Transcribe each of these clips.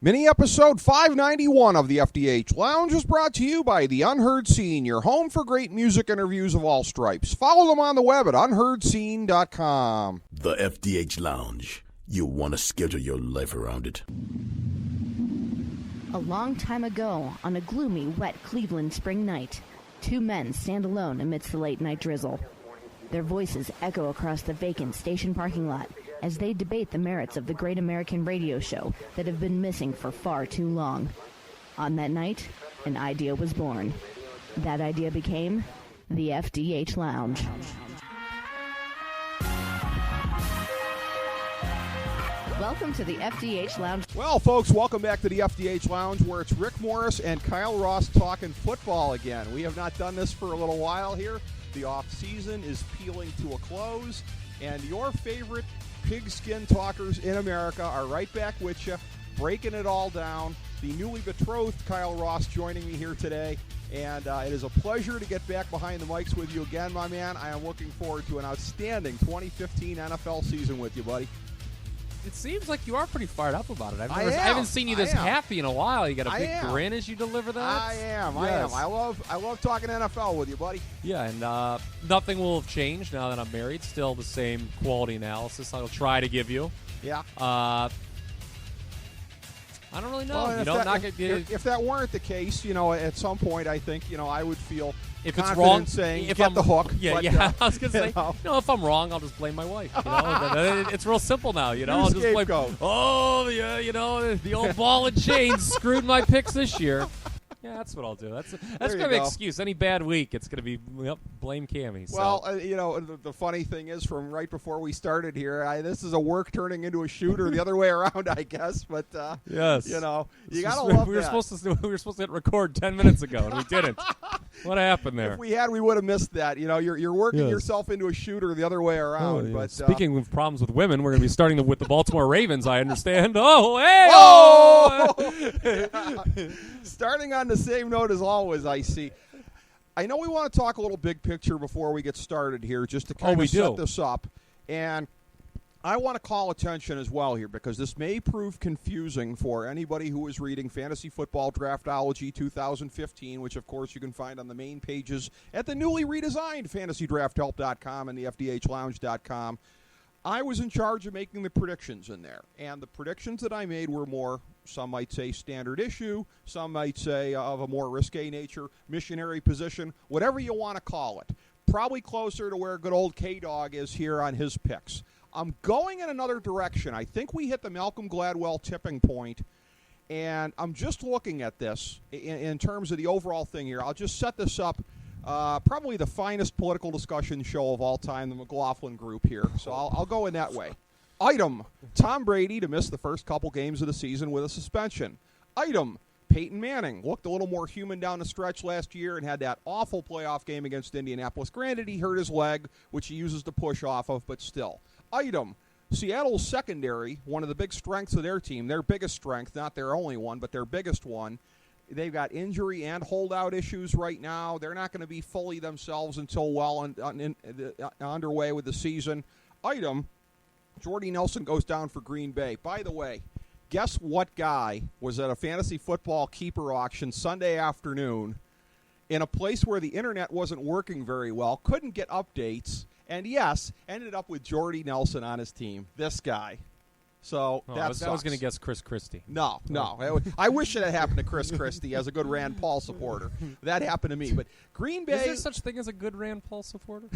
Mini episode 591 of the FDH Lounge is brought to you by The Unheard Scene, your home for great music interviews of all stripes. Follow them on the web at unheardscene.com. The FDH Lounge. You'll want to schedule your life around it. A long time ago, on a gloomy, wet Cleveland spring night, two men stand alone amidst the late-night drizzle. Their voices echo across the vacant station parking lot as they debate the merits of the great American radio show that have been missing for far too long. On that night, an idea was born. That idea became the FDH Lounge. Welcome to the FDH Lounge. Well, folks, welcome back to the FDH Lounge, where it's Rick Morris and Kyle Ross talking football again. We have not done this for a little while here. The off-season is peeling to a close, and your favorite pigskin talkers in America are right back with you, breaking it all down. The newly betrothed Kyle Ross joining me here today, and it is a pleasure to get back behind the mics with you again, my man. I am looking forward to an outstanding 2015 NFL season with you, buddy. It seems like you are pretty fired up about it. I haven't seen you this I am. happy in a while. You got a big grin as you deliver that. I am. I love talking NFL with you, buddy. Yeah, and nothing will have changed now that I'm married. Still the same quality analysis I'll try to give you. Yeah. I don't really know. Well, if that weren't the case, at some point I think, I would feel if it's confident wrong, saying if get I'm, the hook. Yeah, but, yeah. I was gonna say, if I'm wrong, I'll just blame my wife. It's real simple now. I'll just blame. Oh, yeah, the old ball and chain screwed my picks this year. Yeah, that's what I'll do. That's gonna be an excuse. Any bad week, it's gonna be blame Cammy. So. Well, the funny thing is, from right before we started here, this is a work turning into a shooter the other way around, I guess. But yes, you gotta love we were supposed to hit record 10 minutes ago, and we didn't. What happened there? If we had, we would have missed that. You're working yourself into a shooter the other way around. Oh, yeah. But speaking of problems with women, we're going to be starting with the Baltimore Ravens. I understand. Oh, hey! Oh! Starting on the same note as always, I see. I know we want to talk a little big picture before we get started here, just to kind of set this up. And I want to call attention as well here, because this may prove confusing for anybody who is reading Fantasy Football Draftology 2015, which, of course, you can find on the main pages at the newly redesigned FantasyDraftHelp.com and the FDHLounge.com. I was in charge of making the predictions in there, and the predictions that I made were more, some might say standard issue, some might say of a more risque nature, missionary position, whatever you want to call it. Probably closer to where good old K-Dog is here on his picks. I'm going in another direction. I think we hit the Malcolm Gladwell tipping point, and I'm just looking at this in terms of the overall thing here. I'll just set this up. Probably the finest political discussion show of all time, the McLaughlin Group here. So I'll go in that way. Item, Tom Brady to miss the first couple games of the season with a suspension. Item, Peyton Manning looked a little more human down the stretch last year and had that awful playoff game against Indianapolis. Granted, he hurt his leg, which he uses to push off of, but still. Item, Seattle's secondary, one of the big strengths of their team, their biggest strength, not their only one, but their biggest one. They've got injury and holdout issues right now. They're not going to be fully themselves until underway with the season. Item, Jordy Nelson goes down for Green Bay. By the way, guess what guy was at a fantasy football keeper auction Sunday afternoon in a place where the internet wasn't working very well, couldn't get updates, and yes, ended up with Jordy Nelson on his team. This guy. So I was going to guess Chris Christie. No. I wish it had happened to Chris Christie as a good Rand Paul supporter. That happened to me. But Green Bay... Is there such thing as a good Rand Paul supporter?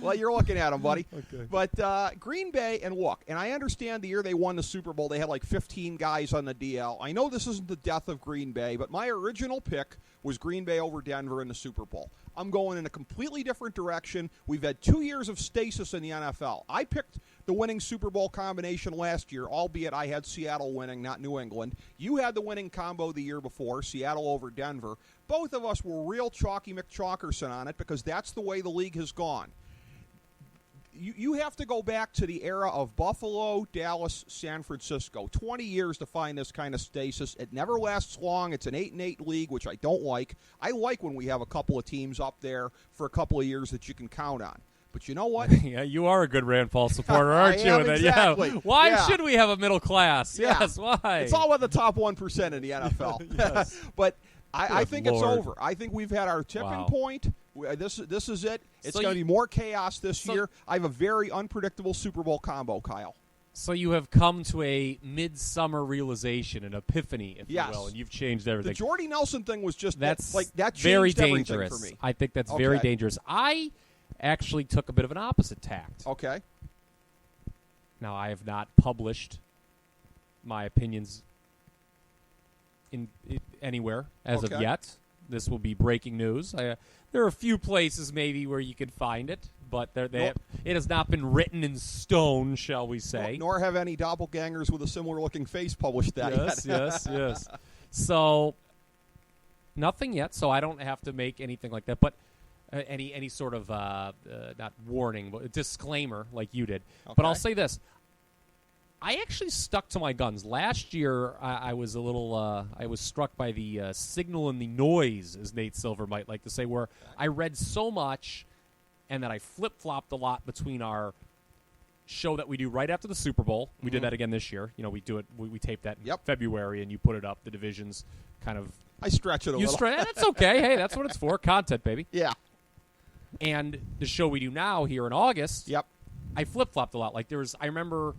Well, you're looking at him, buddy. Okay. But Green Bay, and look, and I understand the year they won the Super Bowl, they had like 15 guys on the DL. I know this isn't the death of Green Bay, but my original pick was Green Bay over Denver in the Super Bowl. I'm going in a completely different direction. We've had 2 years of stasis in the NFL. I picked the winning Super Bowl combination last year, albeit I had Seattle winning, not New England. You had the winning combo the year before, Seattle over Denver. Both of us were real chalky McChalkerson on it because that's the way the league has gone. You have to go back to the era of Buffalo, Dallas, San Francisco. 20 years to find this kind of stasis. It never lasts long. It's an 8-8 league, which I don't like. I like when we have a couple of teams up there for a couple of years that you can count on. But you know what? Yeah, you are a good Rand Paul supporter, aren't you? Exactly. Yeah. Why should we have a middle class? Yeah. Yes, why? It's all about the top 1% in the NFL. Yes. But I think Lord. it's over. I think we've had our tipping point. This is it. It's going to be more chaos this year. I have a very unpredictable Super Bowl combo, Kyle. So you have come to a midsummer realization, an epiphany, if you will, and you've changed everything. The Jordy Nelson thing was just that changed very everything dangerous for me. I think that's very dangerous. I actually took a bit of an opposite tact. Okay. Now, I have not published my opinions anywhere as of yet. This will be breaking news. There are a few places maybe where you can find it, but it has not been written in stone, shall we say. Nor have any doppelgangers with a similar-looking face published that yet. Yes. So, nothing yet, so I don't have to make anything like that. But any sort of, not warning, but a disclaimer like you did. Okay. But I'll say this. I actually stuck to my guns. Last year, I was a little, I was struck by the signal and the noise, as Nate Silver might like to say, where I read so much and that I flip-flopped a lot between our show that we do right after the Super Bowl. We did that again this year. You know, we do it, we tape that in February, and you put it up. The divisions kind of... I stretch it a little. That's okay. Hey, that's what it's for. Content, baby. Yeah. And the show we do now here in August, I flip-flopped a lot. Like, I remember...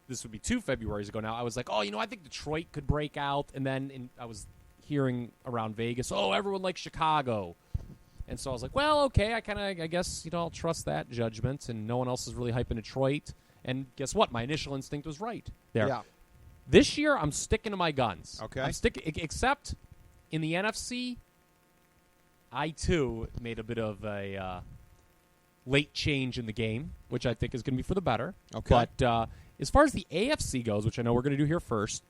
This would be 2 Februaries ago now. I was like, I think Detroit could break out. And then I was hearing around Vegas, everyone likes Chicago. And so I was like, well, okay, I guess, I'll trust that judgment. And no one else is really hyping Detroit. And guess what? My initial instinct was right there. Yeah. This year, I'm sticking to my guns. Okay. I'm sticking, except in the NFC, I, too, made a bit of a late change in the game, which I think is going to be for the better. Okay. But... as far as the AFC goes, which I know we're going to do here first,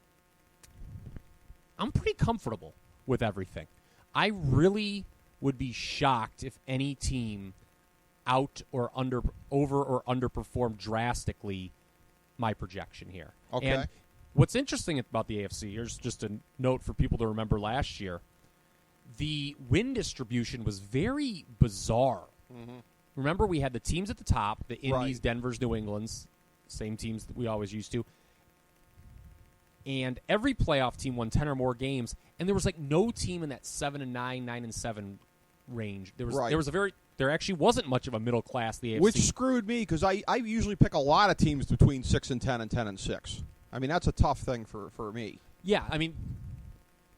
I'm pretty comfortable with everything. I really would be shocked if any team over or underperformed drastically my projection here. Okay. And what's interesting about the AFC, here's just a note for people to remember last year, the win distribution was very bizarre. Mm-hmm. Remember, we had the teams at the top, the Indies, Denvers, New Englands, same teams that we always used to. And every playoff team won 10 or more games, and there was no team in that 7-9, 9-7 range. There actually wasn't much of a middle class the AFC. Which screwed me because I usually pick a lot of teams between 6-10 and 10-6. I mean, that's a tough thing for me. Yeah, I mean,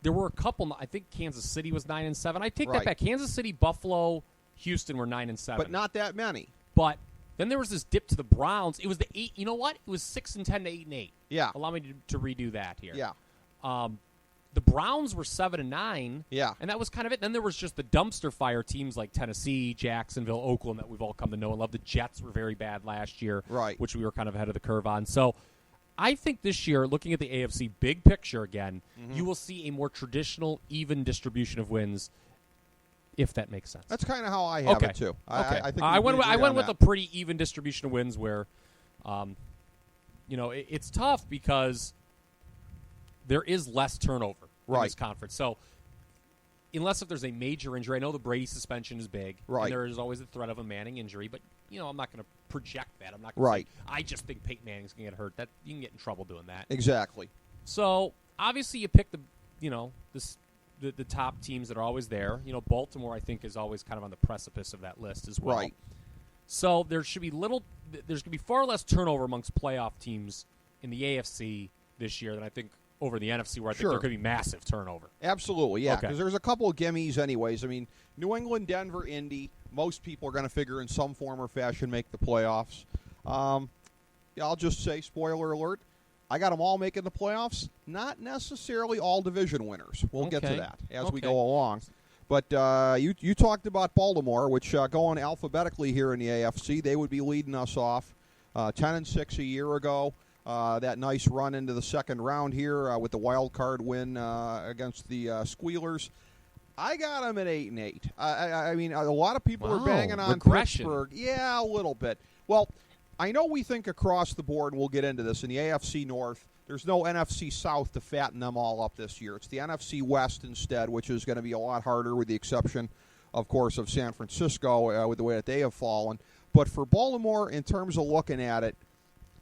there were a couple. I think Kansas City was 9-7. I take that back. Kansas City, Buffalo, Houston were 9-7. But not that many. But then there was this dip to the Browns. It was the 8. You know what? It was 6-10 to 8-8. Yeah. Allow me to redo that here. Yeah. The Browns were 7-9. Yeah. And that was kind of it. Then there was just the dumpster fire teams like Tennessee, Jacksonville, Oakland that we've all come to know and love. The Jets were very bad last year, which we were kind of ahead of the curve on. So I think this year, looking at the AFC big picture again, you will see a more traditional, even distribution of wins. If that makes sense. That's kind of how I have it, too. Okay. I think I went with a pretty even distribution of wins where, it's tough because there is less turnover in this conference. So unless if there's a major injury, I know the Brady suspension is big. Right. And there is always the threat of a Manning injury. But, I'm not going to project that. I'm not going to say, I just think Peyton Manning's going to get hurt. That you can get in trouble doing that. Exactly. So obviously you pick the top teams that are always there. Baltimore, I think, is always kind of on the precipice of that list as well. Right. So there's going to be far less turnover amongst playoff teams in the AFC this year than I think over the NFC, where I think there could be massive turnover. Absolutely, yeah, because there's a couple of gimmies anyways. I mean, New England, Denver, Indy, most people are going to figure in some form or fashion make the playoffs. I'll just say, spoiler alert, I got them all making the playoffs. Not necessarily all division winners. We'll get to that as we go along. But you talked about Baltimore, which going alphabetically here in the AFC, they would be leading us off 10-6 a year ago. That nice run into the second round here with the wild card win against the Squealers. I got them at 8-8. I mean, a lot of people are banging on Pittsburgh. Yeah, a little bit. Well, I know we think across the board, and we'll get into this, in the AFC North, there's no NFC South to fatten them all up this year. It's the NFC West instead, which is going to be a lot harder with the exception, of course, of San Francisco with the way that they have fallen. But for Baltimore, in terms of looking at it,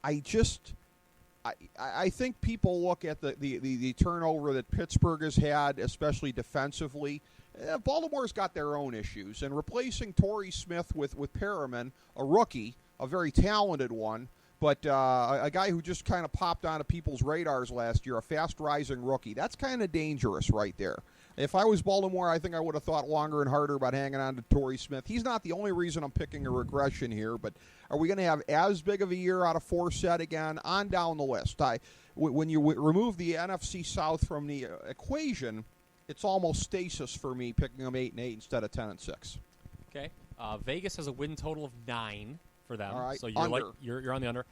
I think people look at the turnover that Pittsburgh has had, especially defensively. Baltimore's got their own issues, and replacing Torrey Smith with Perriman, a rookie, a very talented one, but a guy who just kind of popped onto people's radars last year, a fast-rising rookie, that's kind of dangerous right there. If I was Baltimore, I think I would have thought longer and harder about hanging on to Torrey Smith. He's not the only reason I'm picking a regression here, but are we going to have as big of a year out of Forsett again? On down the list. When you remove the NFC South from the equation, it's almost stasis for me picking them 8-8 instead of 10-6. Okay. Vegas has a win total of 9 for them. All right. So you're on the under.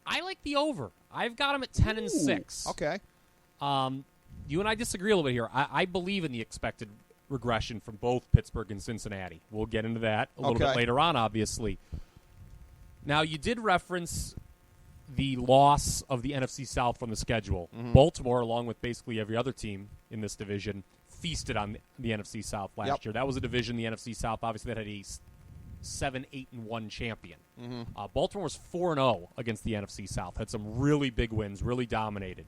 I like the over. I've got them at 10-6. Okay. You and I disagree a little bit here. I believe in the expected regression from both Pittsburgh and Cincinnati. We'll get into that a little bit later on, obviously. Now, you did reference the loss of the NFC South from the schedule. Mm-hmm. Baltimore, along with basically every other team in this division, feasted on the NFC South last year. That was a division, the NFC South, obviously, that had a 7-8-1 champion. Mm-hmm. Baltimore was 4-0 against the NFC South. Had some really big wins, really dominated.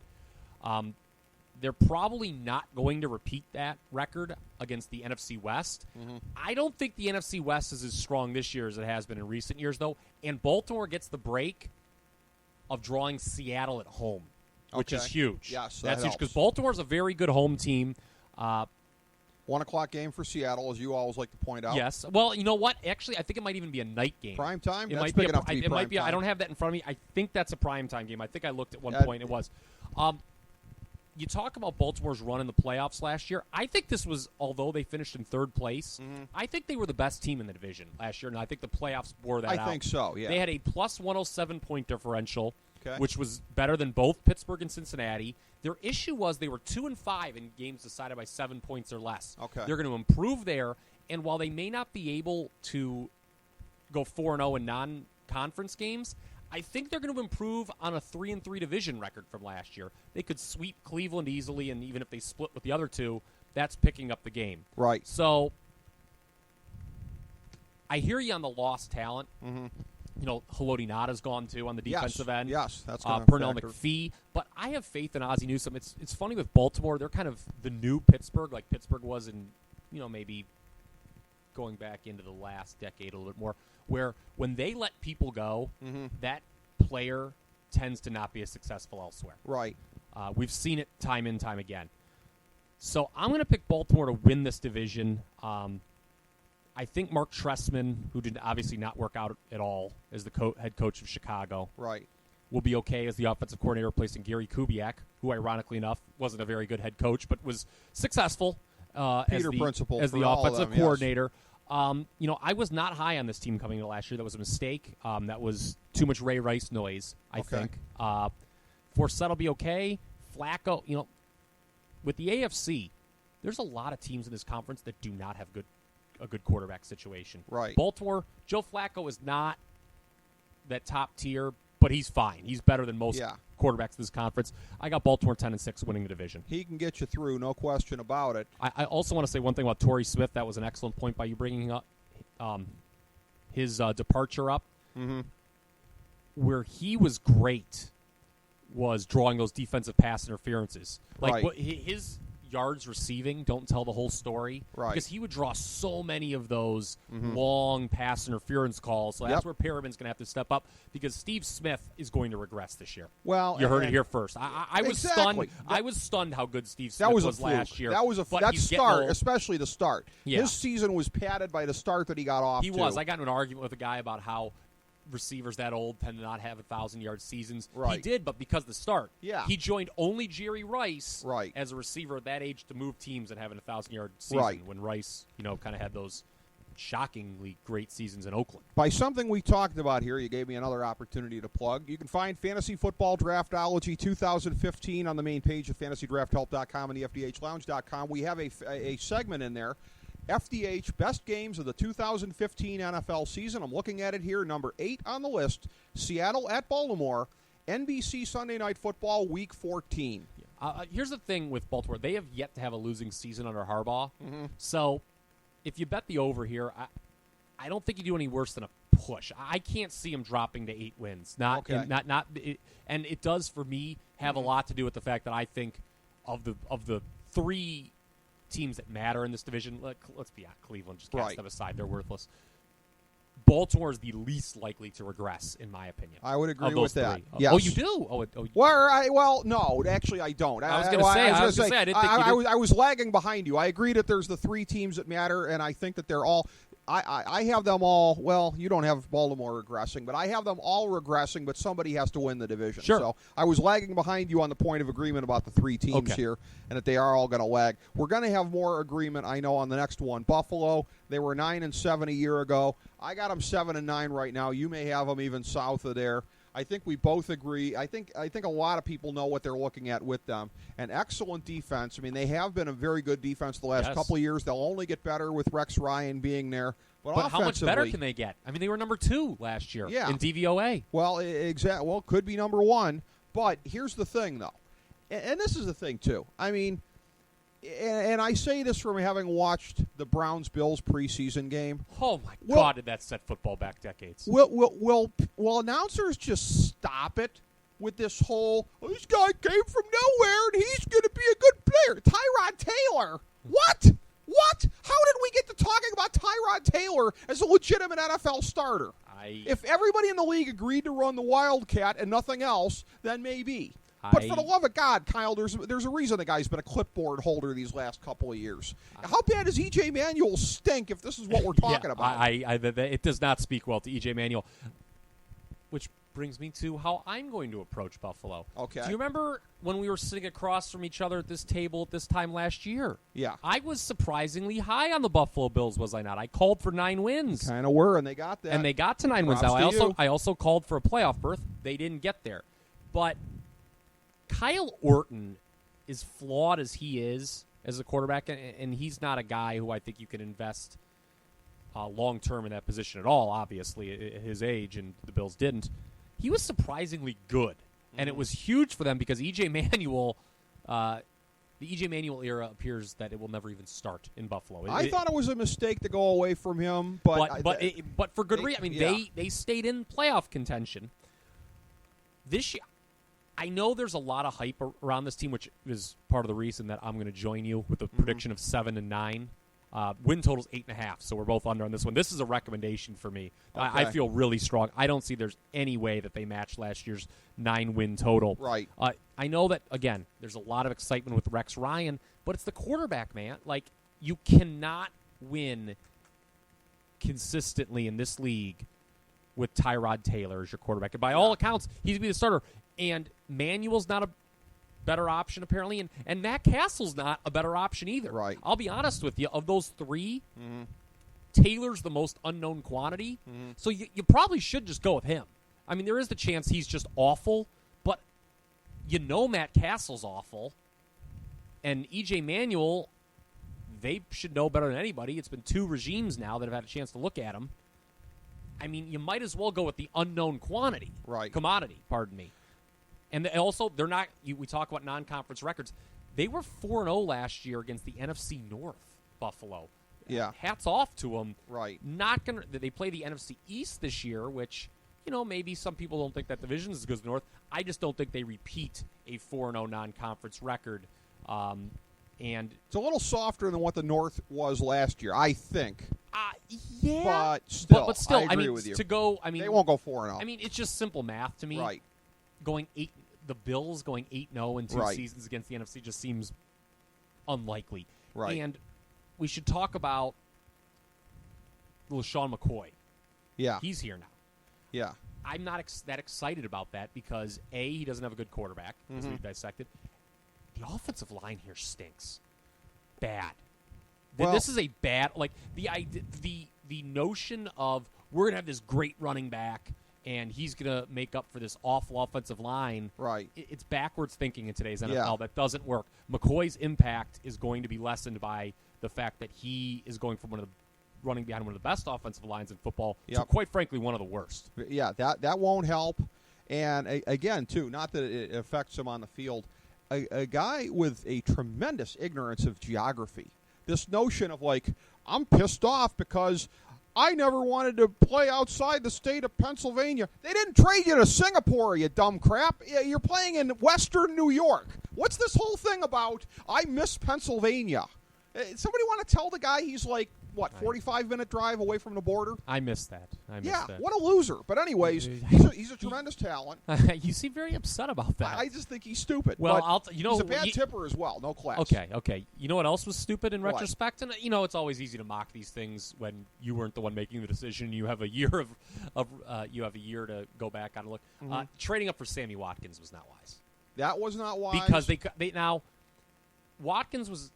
They're probably not going to repeat that record against the NFC West. Mm-hmm. I don't think the NFC West is as strong this year as it has been in recent years, though. And Baltimore gets the break of drawing Seattle at home, which is huge. Yes, that's huge because Baltimore's a very good home team. 1 o'clock game for Seattle, as you always like to point out. Yes. Well, you know what? Actually, I think it might even be a night game. Prime time? It That's might big be enough to be prime time. I don't have that in front of me. I think that's a prime time game. I think I looked at one point. It was. You talk about Baltimore's run in the playoffs last year. I think this was, although they finished in third place, I think they were the best team in the division last year, and I think the playoffs bore that out. I think so, yeah. They had a plus 107 point differential, which was better than both Pittsburgh and Cincinnati. Their issue was they were 2-5 in games decided by 7 points or less. Okay. They're going to improve there, and while they may not be able to go 4-0 in non-conference games, I think they're going to improve on a 3-3 division record from last year. They could sweep Cleveland easily, and even if they split with the other two, that's picking up the game. Right. So I hear you on the lost talent. Mm-hmm. You know, Haloti Ngata's gone too on the defensive end. Yes, that's going to Pernell McPhee. But I have faith in Ozzie Newsome. It's funny with Baltimore. They're kind of the new Pittsburgh, like Pittsburgh was in, maybe going back into the last decade a little bit more, where when they let people go, that player tends to not be as successful elsewhere. Right. We've seen it time and time again. So I'm going to pick Baltimore to win this division. I think Mark Trestman, who did obviously not work out at all as the head coach of Chicago, will be okay as the offensive coordinator replacing Gary Kubiak, who ironically enough wasn't a very good head coach but was successful as the offensive coordinator. Yes. I was not high on this team coming into last year. That was a mistake. That was too much Ray Rice noise, I think. Forsett will be okay. Flacco, with the AFC, there's a lot of teams in this conference that do not have a good quarterback situation. Right. Baltimore, Joe Flacco is not that top tier, but he's fine. He's better than most quarterbacks in this conference. I got Baltimore 10-6 winning the division. He can get you through, no question about it. I also want to say one thing about Torrey Smith. That was an excellent point by you bringing up his departure up. Mm-hmm. Where he was great was drawing those defensive pass interferences. Like his yards receiving don't tell the whole story. Right. Because he would draw so many of those long pass interference calls. So that's where Perriman's going to have to step up because Steve Smith is going to regress this year. Well, you heard it here first. I was stunned. I was stunned how good Steve Smith was last year. That was that start, especially the start. Yeah. His season was padded by the start that he got off to. He was. I got into an argument with a guy about how receivers that old tend to not have 1,000-yard seasons. Right. He did, but because of the start. Yeah. He joined only Jerry Rice as a receiver at that age to move teams and having a 1,000-yard season when Rice, kind of had those shockingly great seasons in Oakland. By something we talked about here, you gave me another opportunity to plug. You can find Fantasy Football Draftology 2015 on the main page of FantasyDraftHelp.com and the FDHLounge.com. We have a segment in there, FDH Best Games of the 2015 NFL season. I'm looking at it here, number 8 on the list, Seattle at Baltimore, NBC Sunday Night Football, Week 14. Here's the thing with Baltimore. They have yet to have a losing season under Harbaugh. Mm-hmm. So if you bet the over here, I don't think you do any worse than a push. I can't see him dropping to 8 wins. And it does for me have a lot to do with the fact that I think of the 3 teams that matter in this division. Let's be honest, Cleveland, just cast them aside. They're worthless. Baltimore is the least likely to regress, in my opinion. I would agree with that. Yes. Oh, you do? Well, no, actually, I don't. I was going to say, I didn't think you did. I was lagging behind you. I agree that there's the 3 teams that matter, and I think that they're all. I have them all. Well, you don't have Baltimore regressing, but I have them all regressing. But somebody has to win the division. Sure. So I was lagging behind you on the point of agreement about the 3 teams here, and that they are all going to lag. We're going to have more agreement, I know, on the next one. Buffalo. They were 9-7 a year ago. I got them 7-9 right now. You may have them even south of there. I think we both agree. I think a lot of people know what they're looking at with them. An excellent defense. I mean, they have been a very good defense the last couple of years. They'll only get better with Rex Ryan being there. But how much better can they get? I mean, they were number 2 last year in DVOA. Well, exactly. Well, could be number 1. But here's the thing, though, and this is the thing too. I mean, and I say this from having watched the Browns-Bills preseason game. Oh, my God, did that set football back decades. Will announcers just stop it with this whole, this guy came from nowhere and he's going to be a good player? Tyrod Taylor. What? How did we get to talking about Tyrod Taylor as a legitimate NFL starter? If everybody in the league agreed to run the Wildcat and nothing else, then maybe. But for the love of God, Kyle, there's a reason the guy's been a clipboard holder these last couple of years. How bad does E.J. Manuel stink if this is what we're talking about? It does not speak well to E.J. Manuel, which brings me to how I'm going to approach Buffalo. Okay. Do you remember when we were sitting across from each other at this table at this time last year? Yeah. I was surprisingly high on the Buffalo Bills, was I not? I called for 9 wins. Kind of were, and they got that. And they got to 9 wins. Now, I also called for a playoff berth. They didn't get there. But Kyle Orton, as flawed as he is as a quarterback, and he's not a guy who I think you can invest long-term in that position at all, obviously, at his age, and the Bills didn't. He was surprisingly good, and it was huge for them because E.J. Manuel, the E.J. Manuel era appears that it will never even start in Buffalo. I thought it was a mistake to go away from him, but for good reason. I mean, they stayed in playoff contention. This year, I know there's a lot of hype around this team, which is part of the reason that I'm going to join you with a prediction of 7-9. Win total's 8.5, so we're both under on this one. This is a recommendation for me. Okay. I feel really strong. I don't see there's any way that they match last year's 9-win total. Right. I know that, again, there's a lot of excitement with Rex Ryan, but it's the quarterback, man. Like, you cannot win consistently in this league with Tyrod Taylor as your quarterback. And by all accounts, he's going to be the starter. And Manuel's not a better option, apparently, and Matt Castle's not a better option either. Right. I'll be honest with you. Of those 3, Taylor's the most unknown quantity, so you probably should just go with him. I mean, there is the chance he's just awful, but you know Matt Castle's awful, and E.J. Manuel, they should know better than anybody. It's been 2 regimes now that have had a chance to look at him. I mean, you might as well go with the unknown quantity. Right. Commodity, pardon me. And also, they're not. We talk about non-conference records. They were 4-0 last year against the NFC North, Buffalo. Yeah. Hats off to them. Right. Not gonna. They play the NFC East this year, which maybe some people don't think that division is as good as the North. I just don't think they repeat a 4-0 non-conference record. And it's a little softer than what the North was last year, I think. Yeah. But still, I agree with you. To go. I mean, they won't go 4-0. I mean, it's just simple math to me. Right. The Bills going 8-0 in 2 seasons against the NFC just seems unlikely. Right. And we should talk about LaShawn McCoy. Yeah. He's here now. Yeah. I'm not that excited about that because, A, he doesn't have a good quarterback, as we've dissected. The offensive line here stinks. Bad. Well, this is a bad, like, the notion of we're going to have this great running back and he's going to make up for this awful offensive line. Right. It's backwards thinking in today's NFL. Yeah. That doesn't work. McCoy's impact is going to be lessened by the fact that he is going from running behind one of the best offensive lines in football to, quite frankly, one of the worst. Yeah, that won't help. And, again, too, not that it affects him on the field, a guy with a tremendous ignorance of geography. This notion of, like, I'm pissed off because I never wanted to play outside the state of Pennsylvania. They didn't trade you to Singapore, you dumb crap. You're playing in Western New York. What's this whole thing about, I miss Pennsylvania? Somebody want to tell the guy he's like, 45-minute drive away from the border? I missed that. What a loser. But anyways, he's a tremendous talent. You seem very upset about that. I just think he's stupid. Well, he's a bad tipper as well. No class. Okay. You know what else was stupid in retrospect? And it's always easy to mock these things when you weren't the one making the decision. You have a year to go back on and look. Mm-hmm. Trading up for Sammy Watkins was not wise. That was not wise because they now Watkins was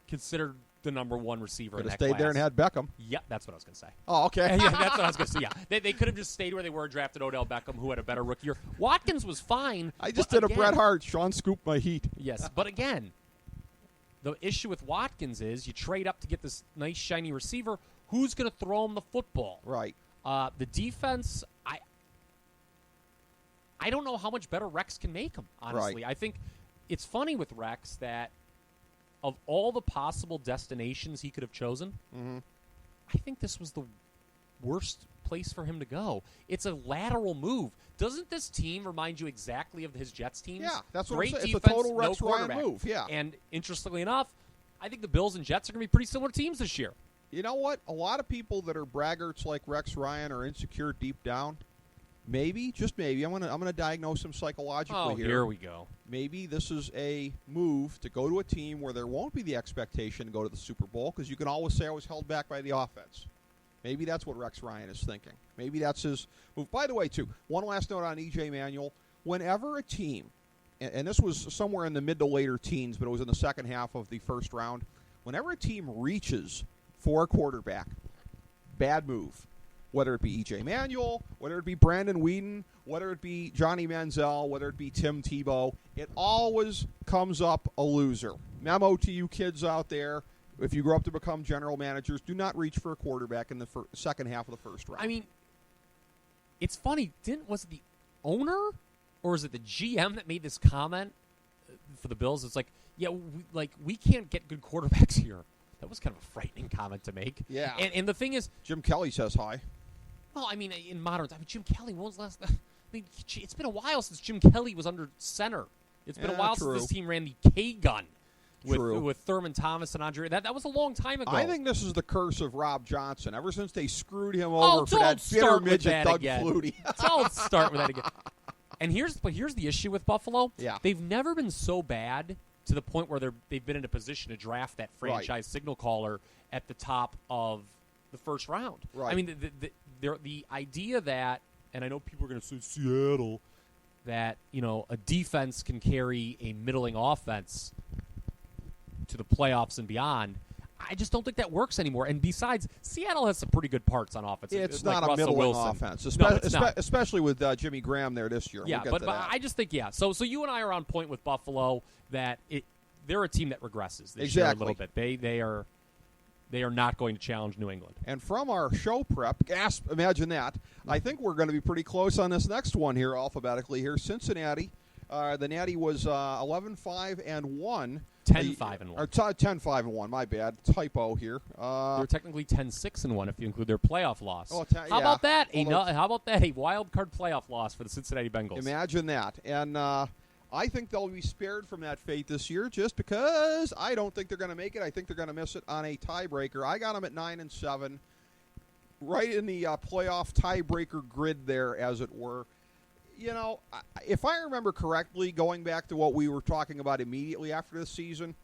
considered the number one receiver in that class. Stayed there and had Beckham. Yeah, that's what I was going to say. Oh, okay. Yeah, that's what I was going to say. Yeah, they could have just stayed where they were and drafted Odell Beckham, who had a better rookie year. Watkins was fine. I just did a Bret Hart. Sean scooped my heat. Yes, but again, the issue with Watkins is you trade up to get this nice, shiny receiver. Who's going to throw him the football? Right. The defense, I don't know how much better Rex can make him, honestly. Right. I think it's funny with Rex that of all the possible destinations he could have chosen, I think this was the worst place for him to go. It's a lateral move. Doesn't this team remind you exactly of his Jets teams? Yeah, that's what Great I'm saying. defense, It's a total Rex no Ryan move, yeah. And interestingly enough, I think the Bills and Jets are going to be pretty similar teams this year. You know what? A lot of people that are braggarts like Rex Ryan are insecure deep down. Maybe, just maybe, I'm gonna diagnose him psychologically here. Here we go. Maybe this is a move to go to a team where there won't be the expectation to go to the Super Bowl because you can always say I was held back by the offense. Maybe that's what Rex Ryan is thinking. Maybe that's his move. By the way, too, one last note on E.J. Manuel. Whenever a team, and this was somewhere in the mid to later teens, but it was in the second half of the first round, whenever a team reaches for a quarterback, bad move. Whether it be E.J. Manuel, whether it be Brandon Weeden, whether it be Johnny Manziel, whether it be Tim Tebow, it always comes up a loser. Memo to you kids out there, if you grow up to become general managers, do not reach for a quarterback in the second half of the first round. I mean, it's funny. Was it the owner or is it the GM that made this comment for the Bills? It's like, we can't get good quarterbacks here. That was kind of a frightening comment to make. Yeah. And the thing is, Jim Kelly says hi. Well, I mean, in modern time, Jim Kelly, when was last? I mean, it's been a while since Jim Kelly was under center. It's been a while since this team ran the K-gun with Thurman Thomas and Andre. That was a long time ago. I think this is the curse of Rob Johnson. Ever since they screwed him over for that bitter midget Doug Flutie. Don't start with that again. And here's the issue with Buffalo. Yeah. They've never been so bad to the point where they've been in a position to draft that franchise signal caller at the top of the first round. Right. I mean, the idea that, and I know people are going to say Seattle, that a defense can carry a middling offense to the playoffs and beyond. I just don't think that works anymore. And besides, Seattle has some pretty good parts on offense. It's like not a Russell middling Wilson. offense, No, especially with Jimmy Graham there this year. Yeah, we'll but I just think, So you and I are on point with Buffalo that they're a team that regresses this year a little bit. They are not going to challenge New England. And from our show prep, gasp, imagine that. I think we're going to be pretty close on this next one here alphabetically here. Cincinnati, the Natty was 11-5-1. 10-5-1. Or 10-5-1, my bad. Typo here. They're technically 10-6-1 if you include their playoff loss. How about that? How about that? A wild card playoff loss for the Cincinnati Bengals. Imagine that. And I think they'll be spared from that fate this year just because I don't think they're going to make it. I think they're going to miss it on a tiebreaker. I got them at 9-7, right in the playoff tiebreaker grid there, as it were. If I remember correctly, going back to what we were talking about immediately after the season,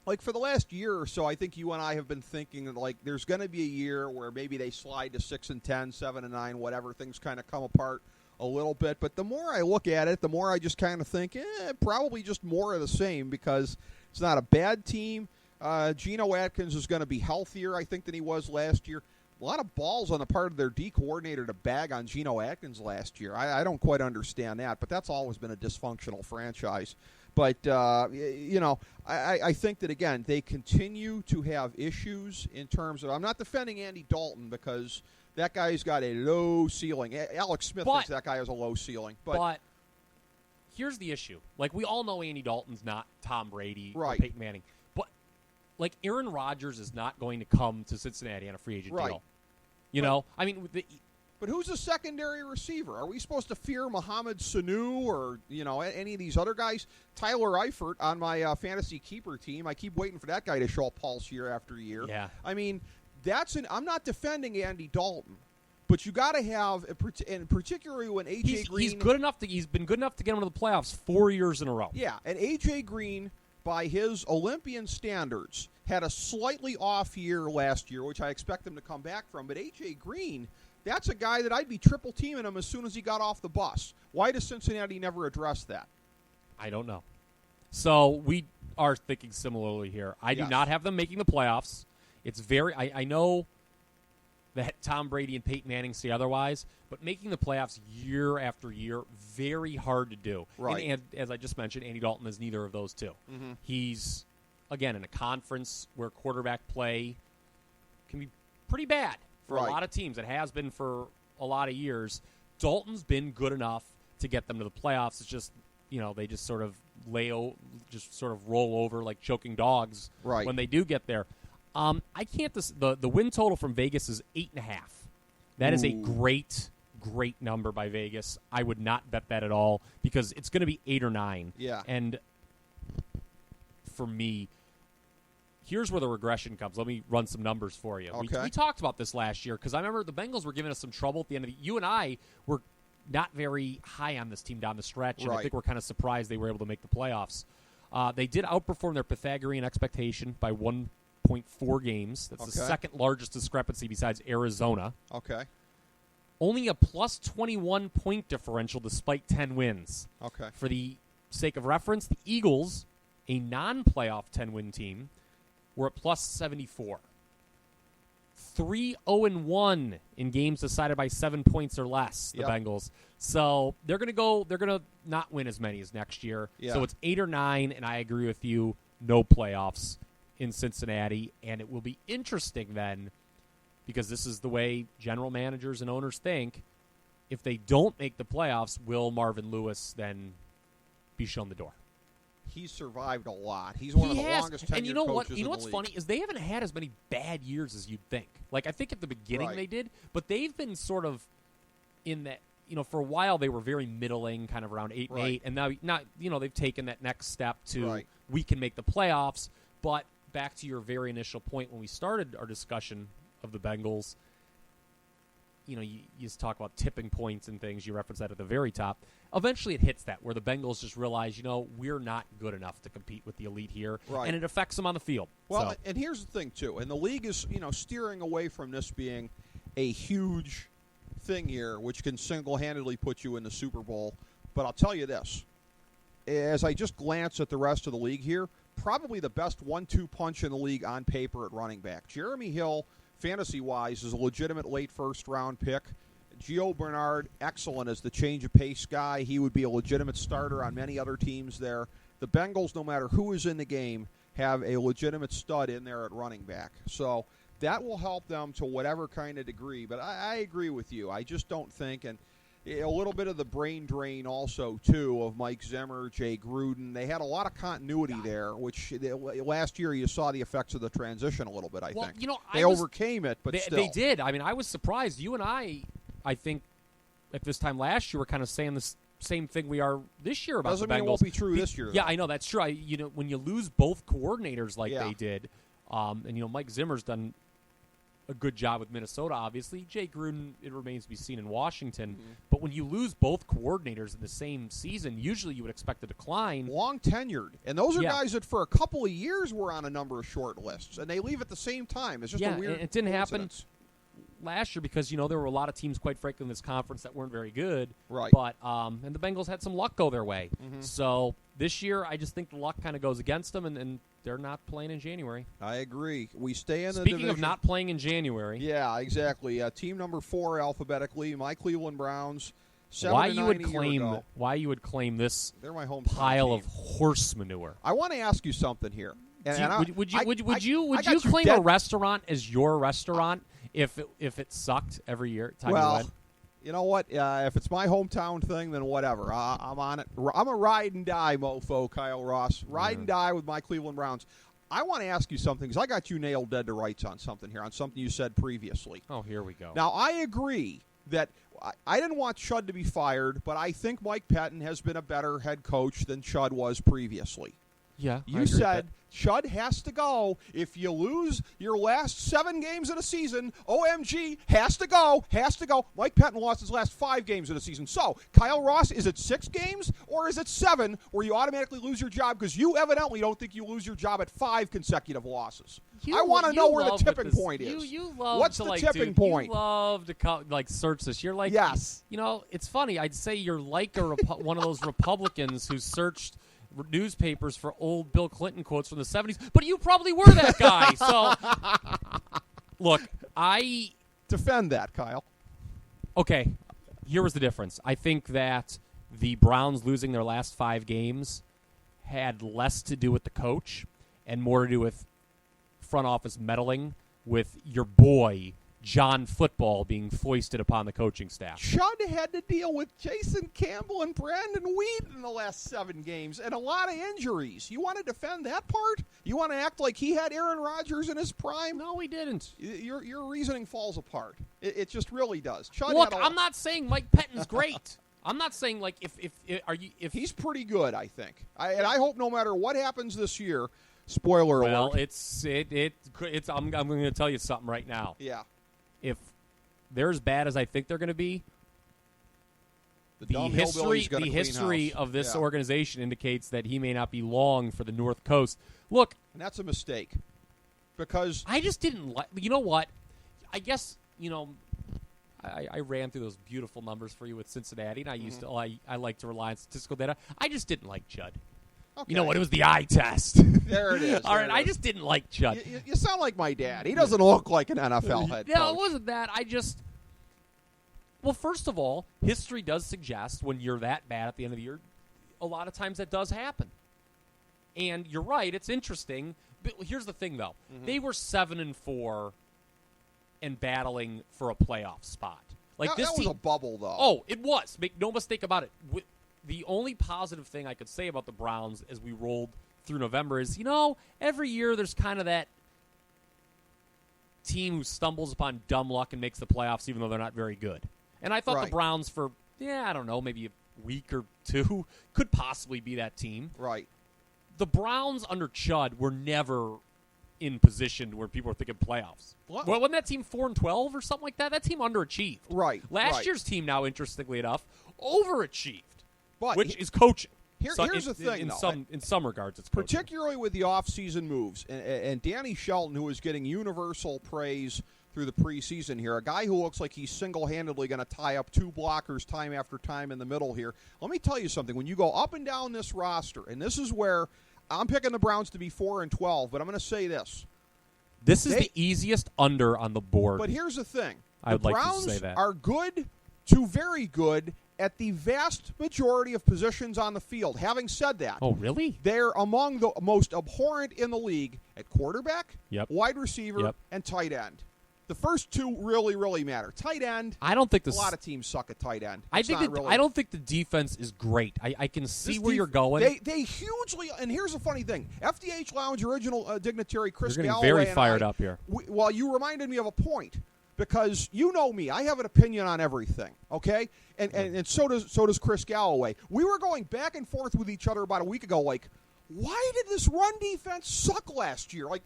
like for the last year or so, I think you and I have been thinking that like there's going to be a year where maybe they slide to 6-10, 7-9, whatever, things kind of come apart a little bit. But the more I look at it, the more I just kind of think, probably just more of the same because it's not a bad team. Geno Atkins is going to be healthier, I think, than he was last year. A lot of balls on the part of their D coordinator to bag on Geno Atkins last year. I don't quite understand that, but that's always been a dysfunctional franchise. But, I think that, again, they continue to have issues in terms of – I'm not defending Andy Dalton because that guy's got a low ceiling. Alex Smith thinks that guy has a low ceiling. But here's the issue. Like, we all know Andy Dalton's not Tom Brady or right. Peyton Manning. But, like, Aaron Rodgers is not going to come to Cincinnati on a free agent deal. You know? I mean, but who's the secondary receiver? Are we supposed to fear Mohamed Sanu or, any of these other guys? Tyler Eifert on my fantasy keeper team. I keep waiting for that guy to show a pulse year after year. Yeah. I mean, I'm not defending Andy Dalton, but you got to have, and particularly when A.J. Green. He's been good enough to get him to the playoffs 4 years in a row. Yeah, and A.J. Green, by his Olympian standards, had a slightly off year last year, which I expect him to come back from. But A.J. Green, that's a guy that I'd be triple teaming him as soon as he got off the bus. Why does Cincinnati never address that? I don't know. So we are thinking similarly here. I do not have them making the playoffs. It's I know that Tom Brady and Peyton Manning say otherwise, but making the playoffs year after year, very hard to do. Right. And as I just mentioned, Andy Dalton is neither of those two. Mm-hmm. He's, again, in a conference where quarterback play can be pretty bad for a lot of teams. It has been for a lot of years. Dalton's been good enough to get them to the playoffs. It's just, they just sort of roll over like choking dogs when they do get there. I can't. The win total from Vegas is 8.5. That is a great number by Vegas. I would not bet that at all because it's going to be 8 or 9. Yeah. And for me, here's where the regression comes. Let me run some numbers for you. Okay. We talked about this last year because I remember the Bengals were giving us some trouble at the end of the. You and I were not very high on this team down the stretch, and I think we're kind of surprised they were able to make the playoffs. They did outperform their Pythagorean expectation by 1.4 games. That's the second largest discrepancy besides Arizona. Okay. Only a plus 21 point differential despite 10 wins. Okay. For the sake of reference, the Eagles, a non-playoff 10-win team, were at plus 74. 3-0-1 in games decided by 7 points or less, the Bengals. So they're going to not win as many as next year. Yeah. So it's 8 or 9, and I agree with you, no playoffs in Cincinnati. And it will be interesting then, because this is the way general managers and owners think, if they don't make the playoffs, will Marvin Lewis then be shown the door? He's survived a lot. He's one of the longest tenured and you know what? coaches You know in what's the funny is they haven't had as many bad years as you'd think. Like I think at the beginning they did, but they've been sort of in that. For a while they were very middling, kind of around 8-8, and now they've taken that next step to we can make the playoffs. But back to your very initial point when we started our discussion of the Bengals, you just talk about tipping points and things. You reference that at the very top. Eventually it hits that where the Bengals just realize, we're not good enough to compete with the elite here, and it affects them on the field. Well, and here's the thing, too. And the league is, steering away from this being a huge thing here, which can single-handedly put you in the Super Bowl. But I'll tell you this. As I just glance at the rest of the league here, probably the best 1-2 punch in the league on paper at running back. Jeremy Hill, fantasy-wise, is a legitimate late first-round pick. Gio Bernard, excellent as the change of pace guy. He would be a legitimate starter on many other teams there. The Bengals, no matter who is in the game, have a legitimate stud in there at running back. So that will help them to whatever kind of degree. But I agree with you. I just don't think, and a little bit of the brain drain also, too, of Mike Zimmer, Jay Gruden. They had a lot of continuity there, which last year you saw the effects of the transition a little bit, I think. They overcame it, but still. They did. I mean, I was surprised. You and I think at this time last year, we're kind of saying the same thing we are this year about Doesn't the Bengals. Mean it won't be true this year. Yeah, I know. That's true. When you lose both coordinators like they did, and Mike Zimmer's done a good job with Minnesota, obviously. Jay Gruden, it remains to be seen in Washington. Mm-hmm. But when you lose both coordinators in the same season, usually you would expect a decline. Long tenured. And those are guys that for a couple of years were on a number of short lists, and they leave at the same time. It's just a weird it didn't happen last year because, there were a lot of teams, quite frankly, in this conference that weren't very good. Right. But and the Bengals had some luck go their way. Mm-hmm. So this year, I just think the luck kind of goes against them, and they're not playing in January. I agree. We stay in the division. Speaking of not playing in January. Yeah, exactly. Team number 4 alphabetically, my Cleveland Browns. Why you would claim this They're my home pile team. of horse manure? I want to ask you something here. Would you claim a restaurant as your restaurant if it sucked every year? You know what? If it's my hometown thing, then whatever. I'm on it. I'm a ride and die mofo, Kyle Ross. Ride and die with my Cleveland Browns. I want to ask you something because I got you nailed dead to rights on something here, on something you said previously. Oh, here we go. Now, I agree that I didn't want Chud to be fired, but I think Mike Pettin has been a better head coach than Chud was previously. Yeah, you said Chud has to go. If you lose your last 7 games of the season, OMG, has to go. Mike Pettin lost his last 5 games of the season. So, Kyle Ross, is it 6 games or is it 7 where you automatically lose your job because you evidently don't think you lose your job at 5 consecutive losses? I want to know where the tipping point is. You love What's to, the like, tipping point? You love to search this. You're like, yes. It's funny. I'd say you're like one of those Republicans who searched newspapers for old Bill Clinton quotes from the 70s, but you probably were that guy. So, look, I defend that, Kyle. Okay, here was the difference. I think that the Browns losing their last 5 games had less to do with the coach and more to do with front office meddling with your boy John Football being foisted upon the coaching staff. Chud had to deal with Jason Campbell and Brandon Weed in the last 7 games and a lot of injuries. You want to defend that part? You want to act like he had Aaron Rodgers in his prime? No, he didn't. Your reasoning falls apart. It just really does. Chud Look, I'm not saying Mike Pettin's great. I'm not saying like if he's pretty good. I think, and I hope no matter what happens this year. Spoiler alert. Well, it's I'm going to tell you something right now. Yeah. If they're as bad as I think they're going to be, the history of this organization indicates that he may not be long for the North Coast. Look, and that's a mistake because I just didn't like. You know what? I guess I ran through those beautiful numbers for you with Cincinnati, and I used to I like to rely on statistical data. I just didn't like Chud. Okay. You know what? It was the eye test. There it is. All right, I just didn't like Chud. You sound like my dad. He doesn't look like an NFL head coach. No, it wasn't that. Well, first of all, history does suggest when you're that bad at the end of the year, a lot of times that does happen. And you're right, it's interesting. But here's the thing, though. Mm-hmm. They were 7-4 and battling for a playoff spot. Like that was a bubble, though. Oh, it was. Make no mistake about it. The only positive thing I could say about the Browns as we rolled through November is, every year there's kind of that team who stumbles upon dumb luck and makes the playoffs even though they're not very good. And I thought the Browns for, I don't know, maybe a week or 2 could possibly be that team. Right. The Browns under Chud were never in position where people were thinking playoffs. Well, wasn't that team 4-12 or something like that? That team underachieved. Right. Last year's team now, interestingly enough, overachieved. But which is coaching. Here's the thing, in some regards, it's coaching. Particularly with the off-season moves. And Danny Shelton, who is getting universal praise through the preseason here, a guy who looks like he's single-handedly going to tie up 2 blockers time after time in the middle here. Let me tell you something. When you go up and down this roster, and this is where I'm picking the Browns to be 4-12, but I'm going to say this. This is the easiest under on the board. But here's the thing. I would like to say the that. Browns are good to very good at the vast majority of positions on the field. Having said that, oh really? They're among the most abhorrent in the league at quarterback, wide receiver, and tight end. The first 2 really, really matter. Tight end. I don't think a lot of teams suck at tight end. I don't think the defense is great. I can see where you're going. They hugely. And here's the funny thing: FDH Lounge original dignitary Chris Galloway. You're getting very fired up here. Well, you reminded me of a point. Because you know me, I have an opinion on everything, okay? And so does Chris Galloway. We were going back and forth with each other about a week ago, like, why did this run defense suck last year? Like,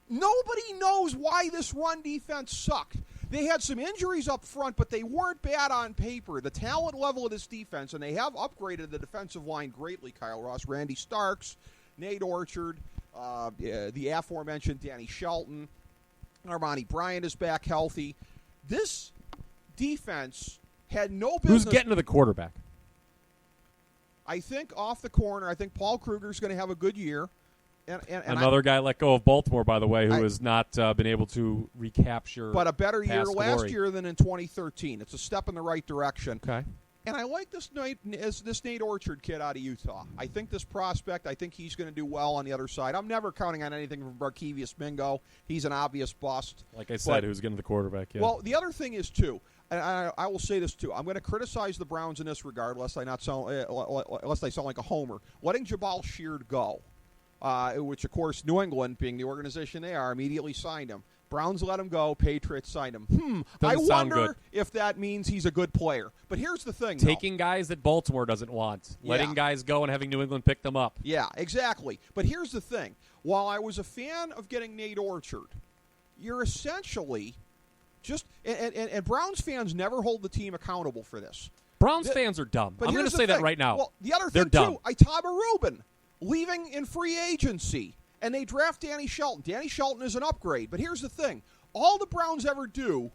nobody knows why this run defense sucked. They had some injuries up front, but they weren't bad on paper. The talent level of this defense, and they have upgraded the defensive line greatly, Kyle Ross, Randy Starks, Nate Orchard, the aforementioned Danny Shelton. Armani Bryant is back healthy. This defense had no business. Who's getting to the quarterback? I think off the corner, I think Paul Kruger's going to have a good year. And another guy let go of Baltimore, by the way, who has not been able to recapture. But a better year glory. last year than in 2013. It's a step in the right direction. Okay. And I like this Nate Orchard kid out of Utah. I think this prospect, I think he's going to do well on the other side. I'm never counting on anything from Barkevius Mingo. He's an obvious bust. Like I said, who's getting the quarterback, yeah. Well, the other thing is, too, and I will say this, too. I'm going to criticize the Browns in this regard, lest I sound like a homer. Letting Jabal Sheard go. which, of course, New England, being the organization they are, immediately signed him. Browns let him go. Patriots signed him. I wonder if that means he's a good player. But here's the thing. Taking guys that Baltimore doesn't want. Letting guys go and having New England pick them up. Yeah, exactly. But here's the thing. While I was a fan of getting Nate Orchard, you're essentially just – and Browns fans never hold the team accountable for this. Browns fans are dumb. I'm going to say that right now. Well, the other thing, too, Itaba Rubin leaving in free agency. And they draft Danny Shelton. Danny Shelton is an upgrade. But here's the thing. All the Browns ever do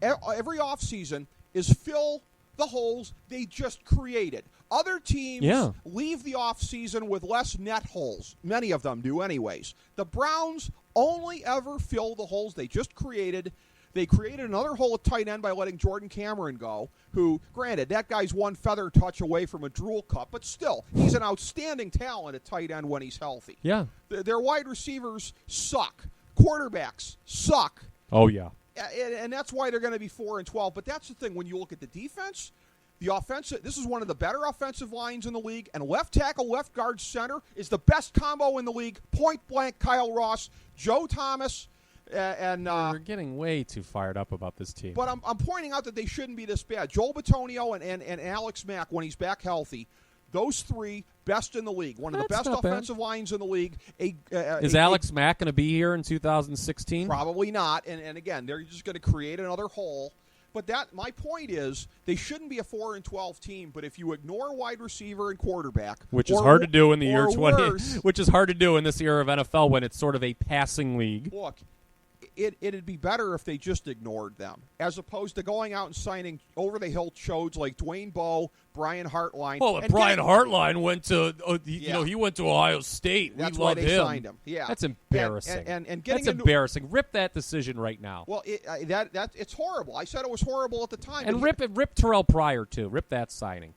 every offseason is fill the holes they just created. Other teams leave the offseason with less net holes. Many of them do anyways. The Browns only ever fill the holes they just created. They created another hole at tight end by letting Jordan Cameron go, who, granted, that guy's one feather touch away from a drool cup, but still, he's an outstanding talent at tight end when he's healthy. Yeah. Their wide receivers suck. Quarterbacks suck. Oh, yeah. And that's why they're going to be 4-12. But that's the thing. When you look at the defense, the offensive, this is one of the better offensive lines in the league, and left tackle, left guard, center is the best combo in the league. Point blank, Kyle Ross, Joe Thomas. You're getting way too fired up about this team. But I'm pointing out that they shouldn't be this bad. Joel Bitonio and Alex Mack, when he's back healthy, those three best in the league. One of the best offensive lines in the league. Is Alex Mack going to be here in 2016? Probably not. And again, they're just going to create another hole. But my point is, they shouldn't be a 4-12 team. But if you ignore wide receiver and quarterback, which is hard to do in the year 20, which is hard to do in this era of NFL when it's sort of a passing league. Look. It'd be better if they just ignored them, as opposed to going out and signing over-the-hill chodes like Dwayne Bowe, Brian Hartline. Well, Brian Hartline went to, he went to Ohio State. That's we why love they him. signed him. Yeah, that's embarrassing. And that's embarrassing. Rip that decision right now. Well, it's horrible. I said it was horrible at the time. And rip Terrell Pryor too. Rip that signing.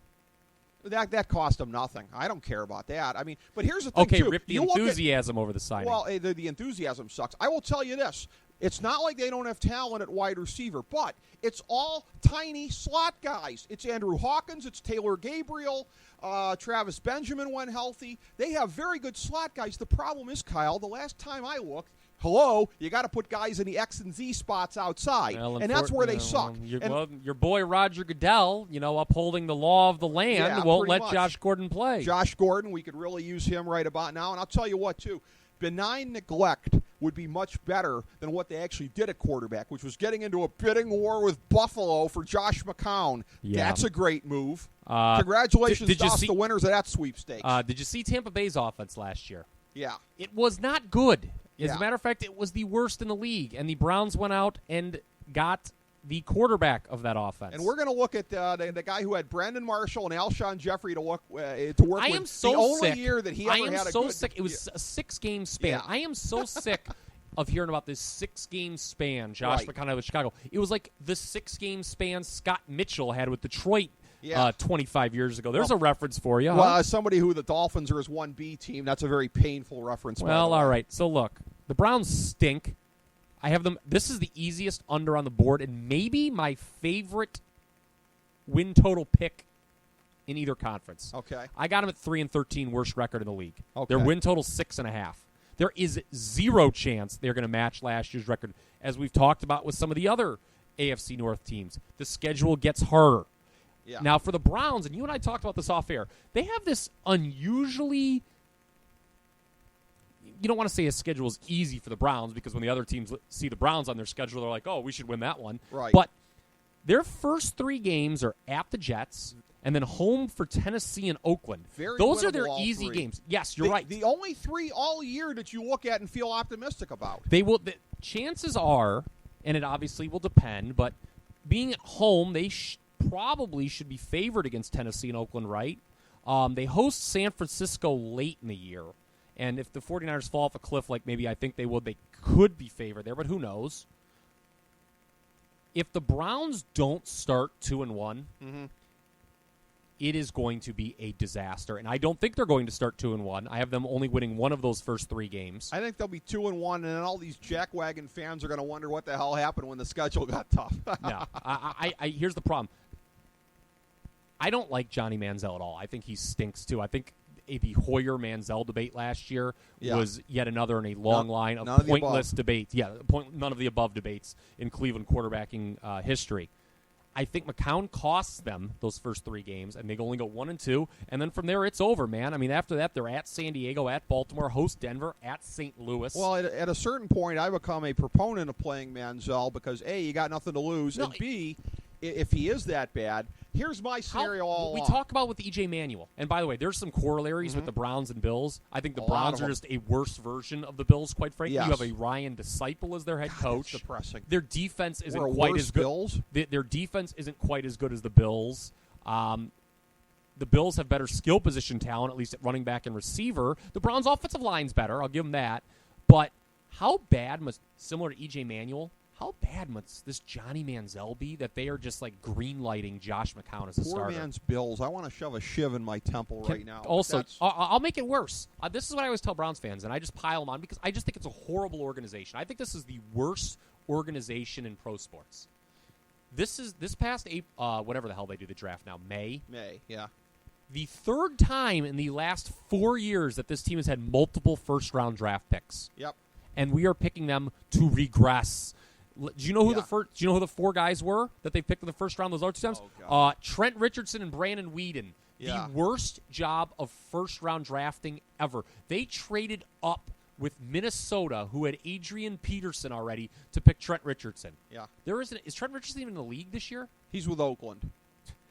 That cost them nothing. I don't care about that. I mean, but here's the thing, too. Rip the enthusiasm over the signing. Well, the enthusiasm sucks. I will tell you this. It's not like they don't have talent at wide receiver, but it's all tiny slot guys. It's Andrew Hawkins. It's Taylor Gabriel. Travis Benjamin when healthy. They have very good slot guys. The problem is, Kyle, the last time I looked, you got to put guys in the X and Z spots outside, and that's where they suck. Your boy Roger Goodell, upholding the law of the land, won't let Josh Gordon play. Josh Gordon, we could really use him right about now. And I'll tell you what, too. Benign neglect would be much better than what they actually did at quarterback, which was getting into a bidding war with Buffalo for Josh McCown. Yeah. That's a great move. Congratulations to us, the winners of that sweepstakes. Did you see Tampa Bay's offense last year? Yeah. It was not good. As a matter of fact, it was the worst in the league, and the Browns went out and got the quarterback of that offense. And we're going to look at the guy who had Brandon Marshall and Alshon Jeffrey to work with. I am so the only sick. year that he ever had a good. I am so sick. It was a 6-game span. Yeah. I am so sick of hearing about this 6-game span Josh McCown had with Chicago. It was like the 6-game span Scott Mitchell had with Detroit 25 years ago. There's a reference for you. Well, as somebody who the Dolphins are his 1B team, that's a very painful reference. Well, all right. So, look, the Browns stink. I have them. This is the easiest under on the board, and maybe my favorite win total pick in either conference. Okay. I got them at 3-13, worst record in the league. Okay. Their win total 6.5. There is zero chance they're going to match last year's record, as we've talked about with some of the other AFC North teams. The schedule gets harder. Yeah. Now, for the Browns, and you and I talked about this off air, they have this unusually. You don't want to say his schedule is easy for the Browns because when the other teams see the Browns on their schedule, they're like, oh, we should win that one. Right. But their first 3 games are at the Jets and then home for Tennessee and Oakland. Those are their easy games. Yes, you're right. The only 3 all year that you look at and feel optimistic about. They will. The chances are, and it obviously will depend, but being at home, they probably should be favored against Tennessee and Oakland, right? They host San Francisco late in the year. And if the 49ers fall off a cliff like maybe I think they would, they could be favored there, but who knows? If the Browns don't start 2-1, it is going to be a disaster. And I don't think they're going to start 2-1. I have them only winning one of those first 3 games. I think they'll be 2-1, and then all these jackwagon fans are going to wonder what the hell happened when the schedule got tough. No, here's the problem. I don't like Johnny Manziel at all. I think he stinks too. I think the Hoyer-Manziel debate last year was yet another in a long line of none pointless debates. Yeah, none of the above debates in Cleveland quarterbacking history. I think McCown costs them those first 3 games, and they only go 1-2, and then from there it's over, man. I mean, after that, they're at San Diego, at Baltimore, host Denver, at St. Louis. Well, at a certain point, I become a proponent of playing Manziel because, A, you got nothing to lose, and B, if he is that bad, here's my scenario all we along. talk about with E.J. Manuel. And by the way, there's some corollaries with the Browns and Bills. I think the Browns are just a worse version of the Bills, quite frankly. Yes. You have a Ryan Disciple as their head coach. That's depressing. Their defense isn't We're quite worse as good. Bills? Their defense isn't quite as good as the Bills. The Bills have better skill position talent, at least at running back and receiver. The Browns' offensive line's better. I'll give them that. But how bad must, similar to E.J. Manuel, how bad must this Johnny Manziel be that they are just like green-lighting Josh McCown as a starter? Poor man's Bills. I want to shove a shiv in my temple right now. Also, I'll make it worse. This is what I always tell Browns fans, and I just pile them on because I just think it's a horrible organization. I think this is the worst organization in pro sports. This past April, whatever the hell they do the draft now, May, yeah. The 3rd time in the last 4 years that this team has had multiple first-round draft picks. Yep. And we are picking them to regress. Do you know who Do you know who the 4 guys were that they picked in the first round those other 2 times? Trent Richardson and Brandon Weeden. Yeah. The worst job of first-round drafting ever. They traded up with Minnesota, who had Adrian Peterson already, to pick Trent Richardson. Yeah. Is Trent Richardson even in the league this year? He's with Oakland.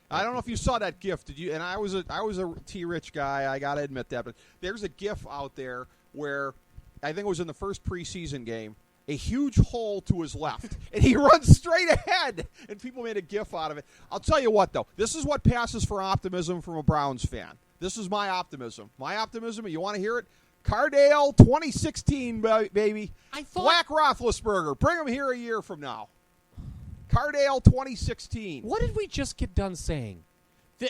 I don't know if you saw that GIF. Did you? And I was a T-Rich guy. I got to admit that. But there's a GIF out there where I think it was in the first preseason game. A huge hole to his left, and he runs straight ahead, and people made a GIF out of it. I'll tell you what, though. This is what passes for optimism from a Browns fan. This is my optimism. My optimism, you want to hear it? Cardale 2016, baby. Black Roethlisberger. Bring him here a year from now. Cardale 2016. What did we just get done saying?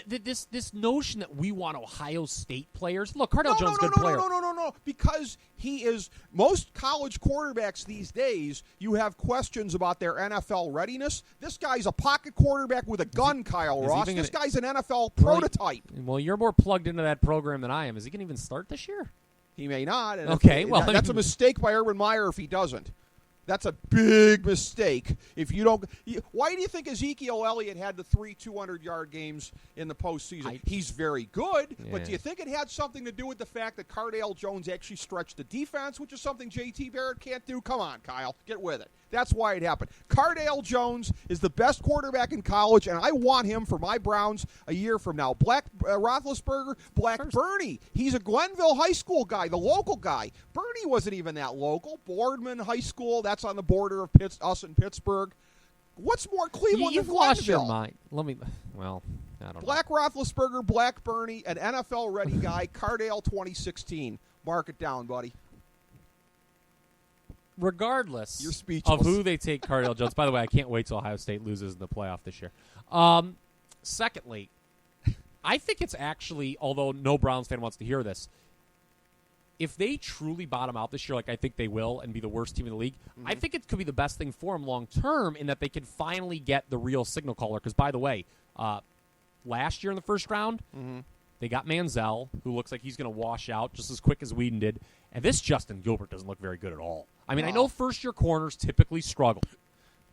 This notion that we want Ohio State players. Look, Cardale Jones is a good player. No. Because he is most college quarterbacks these days. You have questions about their NFL readiness. This guy's a pocket quarterback with a gun, Kyle Ross. This guy's an NFL prototype. Well, you're more plugged into that program than I am. Is he going to even start this year? He may not. And that's a mistake by Urban Meyer if he doesn't. That's a big mistake. If you don't, why do you think Ezekiel Elliott had the 3 200-yard games in the postseason? He's very good, but do you think it had something to do with the fact that Cardale Jones actually stretched the defense, which is something J.T. Barrett can't do? Come on, Kyle, get with it. That's why it happened. Cardale Jones is the best quarterback in college, and I want him for my Browns a year from now. Roethlisberger, Bernie. He's a Glenville High School guy, the local guy. Bernie wasn't even that local. Boardman High School, that's on the border of us and Pittsburgh. What's more Cleveland than Glenville? Lost your mind. I don't know. Black Roethlisberger, Black Bernie, an NFL-ready guy, Cardale 2016. Mark it down, buddy. Regardless You're speechless. of who they take Cardale Jones. By the way, I can't wait till Ohio State loses in the playoff this year. Secondly, I think it's actually, although no Browns fan wants to hear this, if they truly bottom out this year, like I think they will, and be the worst team in the league, I think it could be the best thing for them long term in that they can finally get the real signal caller. Because, by the way, last year in the first round, they got Manziel, who looks like he's going to wash out just as quick as Weeden did. And this Justin Gilbert doesn't look very good at all. I mean, I know first-year corners typically struggle,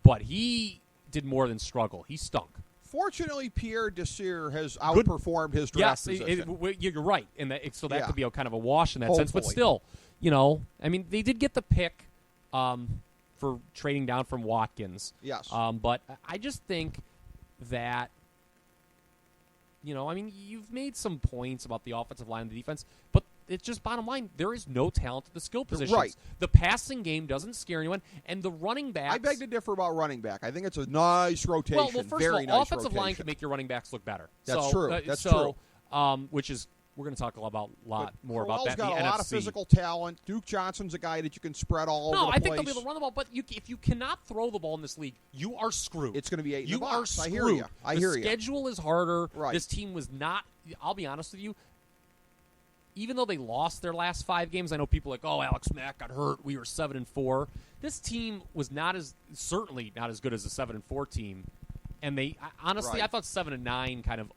but he did more than struggle. He stunk. Fortunately, Pierre Desir has outperformed his draft position. You're right. So that could be a kind of a wash in that Hopefully. sense. But still, I mean, they did get the pick for trading down from Watkins. Yes. But I just think that, I mean, you've made some points about the offensive line and the defense, but it's just bottom line, there is no talent at the skill positions. Right. The passing game doesn't scare anyone, and the running backs. I beg to differ about running back. I think it's a nice rotation. Well, first Very of all, nice offensive rotation. line can make your running backs look better. That's true. That's true. Which is, we're going to talk about more Crowell's about that in the got a lot NFC. of physical talent. Duke Johnson's a guy that you can spread all over the place. No, I think they'll be able to run the ball, but if you cannot throw the ball in this league, you are screwed. It's going to be 8 in You the are box. screwed. I hear you. The schedule is harder. Right. This team was not, I'll be honest with you, even though they lost their last 5 games, I know people are like, oh, Alex Mack got hurt. We were 7-4. This team was certainly not as good as a 7-4 team. And honestly, I thought 7-9 kind of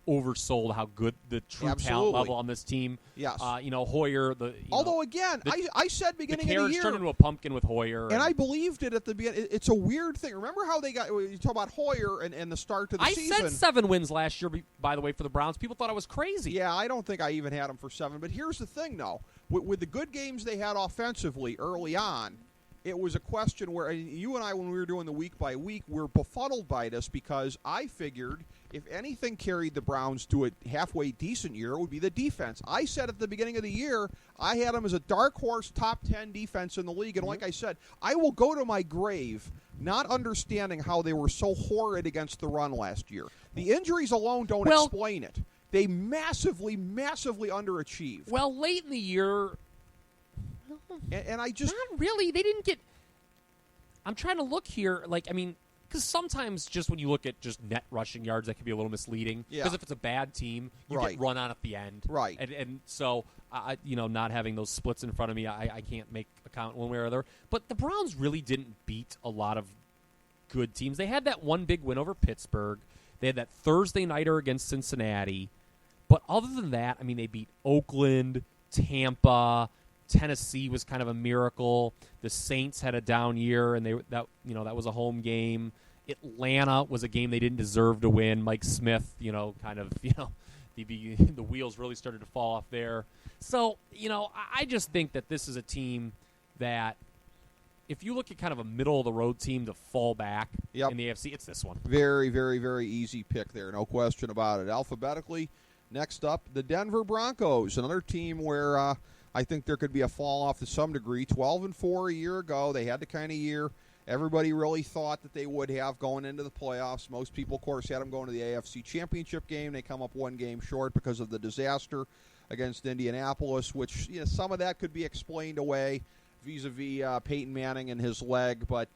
oversold how good the true talent level on this team. Yes. Hoyer. Although, again, I said beginning of the year. turned into a pumpkin with Hoyer. And I believed it at the beginning. It's a weird thing. Remember how they got, you talk about Hoyer and the start to the season. I said 7 wins last year, by the way, for the Browns. People thought I was crazy. Yeah, I don't think I even had them for 7. But here's the thing, though. With the good games they had offensively early on, it was a question where you and I, when we were doing the week by week, were befuddled by this because I figured if anything carried the Browns to a halfway decent year, it would be the defense. I said at the beginning of the year, I had them as a dark horse top 10 defense in the league. And like I said, I will go to my grave not understanding how they were so horrid against the run last year. The injuries alone don't explain it. They massively, massively underachieved. Well, late in the year... And I just... Not really. They didn't get... I'm trying to look here. Because sometimes just when you look at just net rushing yards, that can be a little misleading. Because if it's a bad team, you get run on at the end. Right. And so, not having those splits in front of me, I can't make a count one way or other. But the Browns really didn't beat a lot of good teams. They had that one big win over Pittsburgh. They had that Thursday nighter against Cincinnati. But other than that, they beat Oakland, Tampa... Tennessee was kind of a miracle. The Saints had a down year, and that was a home game. Atlanta was a game they didn't deserve to win. Mike Smith, the wheels really started to fall off there. So, I just think that this is a team that, if you look at kind of a middle-of-the-road team to fall back in the AFC, it's this one. Very, very, very easy pick there, no question about it. Alphabetically, next up, the Denver Broncos, another team where I think there could be a fall-off to some degree. 12-4 a year ago. They had the kind of year everybody really thought that they would have going into the playoffs. Most people, of course, had them going to the AFC Championship game. They come up one game short because of the disaster against Indianapolis, which some of that could be explained away vis-a-vis Peyton Manning and his leg. But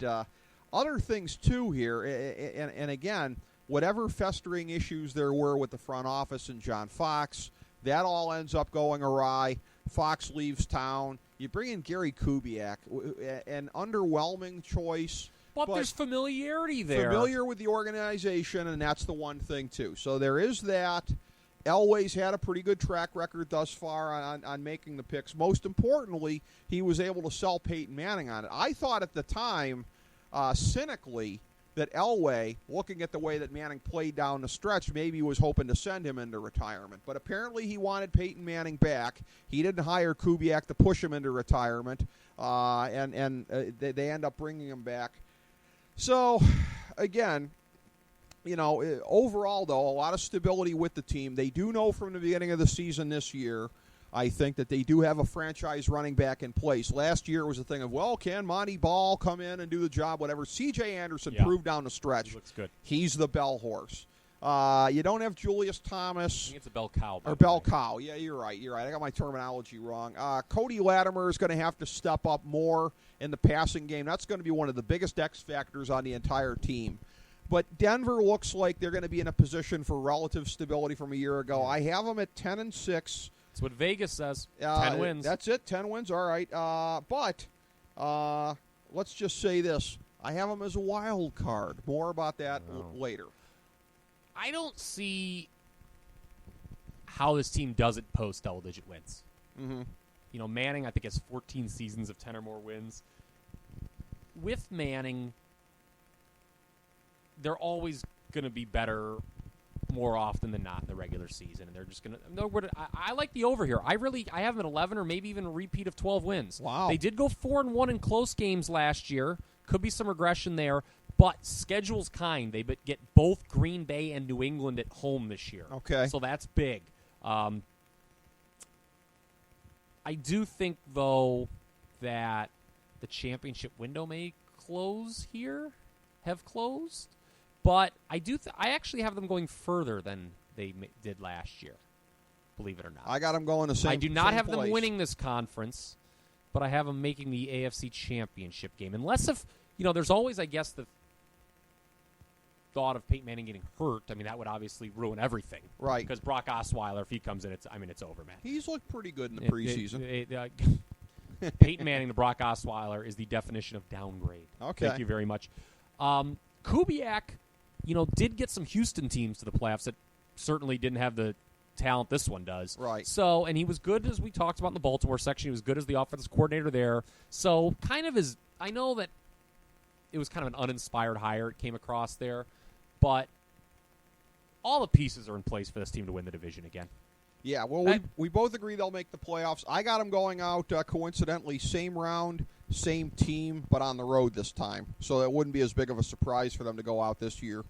other things, too, here. And again, whatever festering issues there were with the front office and John Fox, that all ends up going awry. Fox leaves town. You bring in Gary Kubiak, an underwhelming choice. But there's familiarity there. Familiar with the organization, and that's the one thing, too. So there is that. Elway's had a pretty good track record thus far on making the picks. Most importantly, he was able to sell Peyton Manning on it. I thought at the time, cynically, that Elway, looking at the way that Manning played down the stretch, maybe was hoping to send him into retirement. But apparently he wanted Peyton Manning back. He didn't hire Kubiak to push him into retirement, and they end up bringing him back. So, again, overall, though, a lot of stability with the team. They do know from the beginning of the season this year, I think, that they do have a franchise running back in place. Last year was a thing of, can Monty Ball come in and do the job, whatever. C.J. Anderson proved down the stretch. He looks good. He's the bell horse. You don't have Julius Thomas. I think it's a bell cow. Or bell cow. Yeah, you're right. I got my terminology wrong. Cody Latimer is going to have to step up more in the passing game. That's going to be one of the biggest X factors on the entire team. But Denver looks like they're going to be in a position for relative stability from a year ago. I have them at 10-6. That's what Vegas says. 10 wins. That's it. 10 wins. All right. But let's just say this. I have them as a wild card. More about that later. I don't see how this team doesn't post double-digit wins. Mm-hmm. Manning, I think, has 14 seasons of 10 or more wins. With Manning, they're always going to be better more often than not in the regular season, and they're just going to. I like the over here. I have them at 11 or maybe even a repeat of 12 wins. Wow. They did go 4-1 in close games last year. Could be some regression there, but schedule's kind. They get both Green Bay and New England at home this year. Okay. So that's big. I do think, though, that the championship window may have closed. But I actually have them going further than they did last year, believe it or not. I got them going the same. I do not have place. them winning this conference, but I have them making the AFC Championship game. Unless there's always, I guess, the thought of Peyton Manning getting hurt. That would obviously ruin everything. Right. Because Brock Osweiler, if he comes in, it's over, man. He's looked pretty good in the preseason. Peyton Manning to Brock Osweiler is the definition of downgrade. Okay. Thank you very much. Kubiak, did get some Houston teams to the playoffs that certainly didn't have the talent this one does. Right. So, and he was good, as we talked about in the Baltimore section. He was good as the offensive coordinator there. So, kind of is, I know that it was kind of an uninspired hire it came across there, but all the pieces are in place for this team to win the division again. Yeah, well, we both agree they'll make the playoffs. I got them going out, coincidentally, same round, same team, but on the road this time. So it wouldn't be as big of a surprise for them to go out this year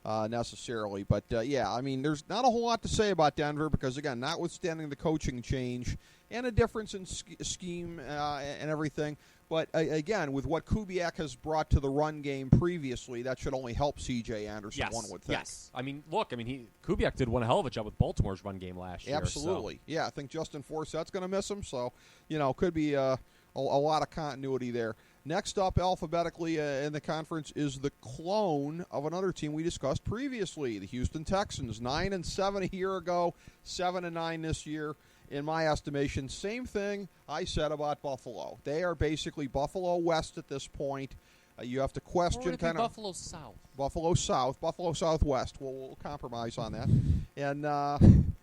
necessarily. But, yeah, I mean, there's not a whole lot to say about Denver because, again, notwithstanding the coaching change and a difference in scheme and everything, but, again, with what Kubiak has brought to the run game previously, that should only help C.J. Anderson, one would think. Yes. I mean, look, Kubiak did one hell of a job with Baltimore's run game last year. Absolutely. So. Yeah, I think Justin Forsett's going to miss him, so, could be a lot of continuity there. Next up, alphabetically in the conference, is the clone of another team we discussed previously, the Houston Texans. 9-7 a year ago, 7-9 this year. In my estimation, same thing I said about Buffalo. They are basically Buffalo West at this point. You have to question kind of Buffalo South. Buffalo Southwest. We'll compromise on that. And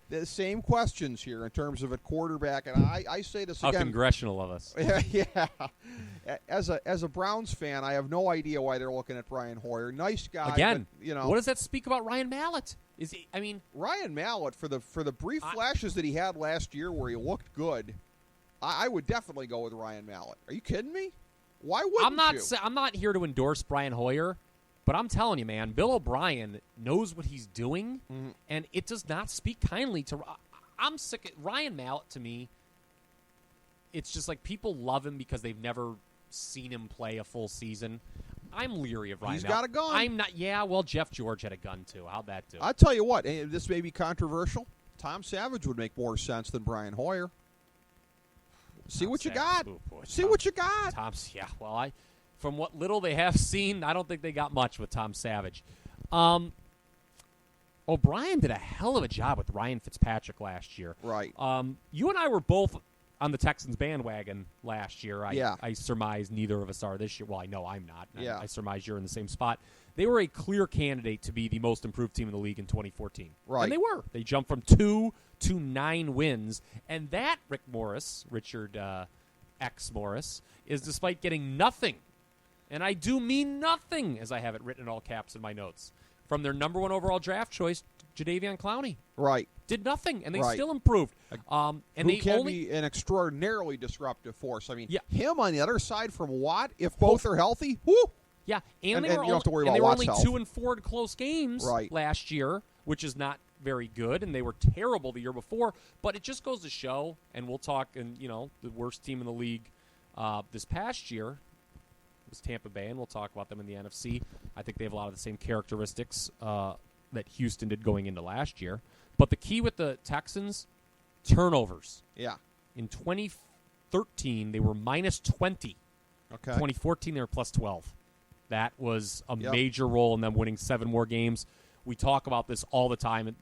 the same questions here in terms of at quarterback. And I say this How again. congressional of us. Yeah. As a Browns fan, I have no idea why they're looking at Brian Hoyer. Nice guy. Again, but, what does that speak about Ryan Mallett? Ryan Mallett, for the brief flashes that he had last year where he looked good, I would definitely go with Ryan Mallett. Are you kidding me? Why wouldn't you? I'm not here to endorse Brian Hoyer, but I'm telling you, man, Bill O'Brien knows what he's doing, and it does not speak kindly to. I'm sick of Ryan Mallett. To me, it's just like people love him because they've never seen him play a full season. I'm leery of Ryan Mallett. He's got a gun. I'm not. Yeah, well, Jeff George had a gun too. How'd that do? I'll tell you what. This may be controversial. Tom Savage would make more sense than Brian Hoyer. See what you got. See what you got. Tom's. Yeah. Well, from what little they have seen, I don't think they got much with Tom Savage. O'Brien did a hell of a job with Ryan Fitzpatrick last year. Right. You and I were both on the Texans bandwagon last year. Yeah. I surmise neither of us are this year. Well, I know I'm not. Yeah. I surmise you're in the same spot. They were a clear candidate to be the most improved team in the league in 2014. Right. And they were. They jumped from 2 to 9 wins. And that, Richard X. Morris, is despite getting nothing. And I do mean nothing, as I have it written in all caps in my notes, from their number 1 overall draft choice, Jadeveon Clowney. Right. Did nothing, and they still improved. And who can be an extraordinarily disruptive force. I mean, him on the other side from Watt, if both are healthy, whoo! Yeah, and you don't have to worry about Watt's health. They were only 2-4 in close games last year, which is not very good, and they were terrible the year before. But it just goes to show, and we'll talk, and the worst team in the league this past year was Tampa Bay, and we'll talk about them in the NFC. I think they have a lot of the same characteristics that Houston did going into last year. But the key with the Texans, turnovers. Yeah. In 2013, they were minus 20. Okay. 2014, they were plus 12. That was a major role in them winning 7 more games. We talk about this all the time. And,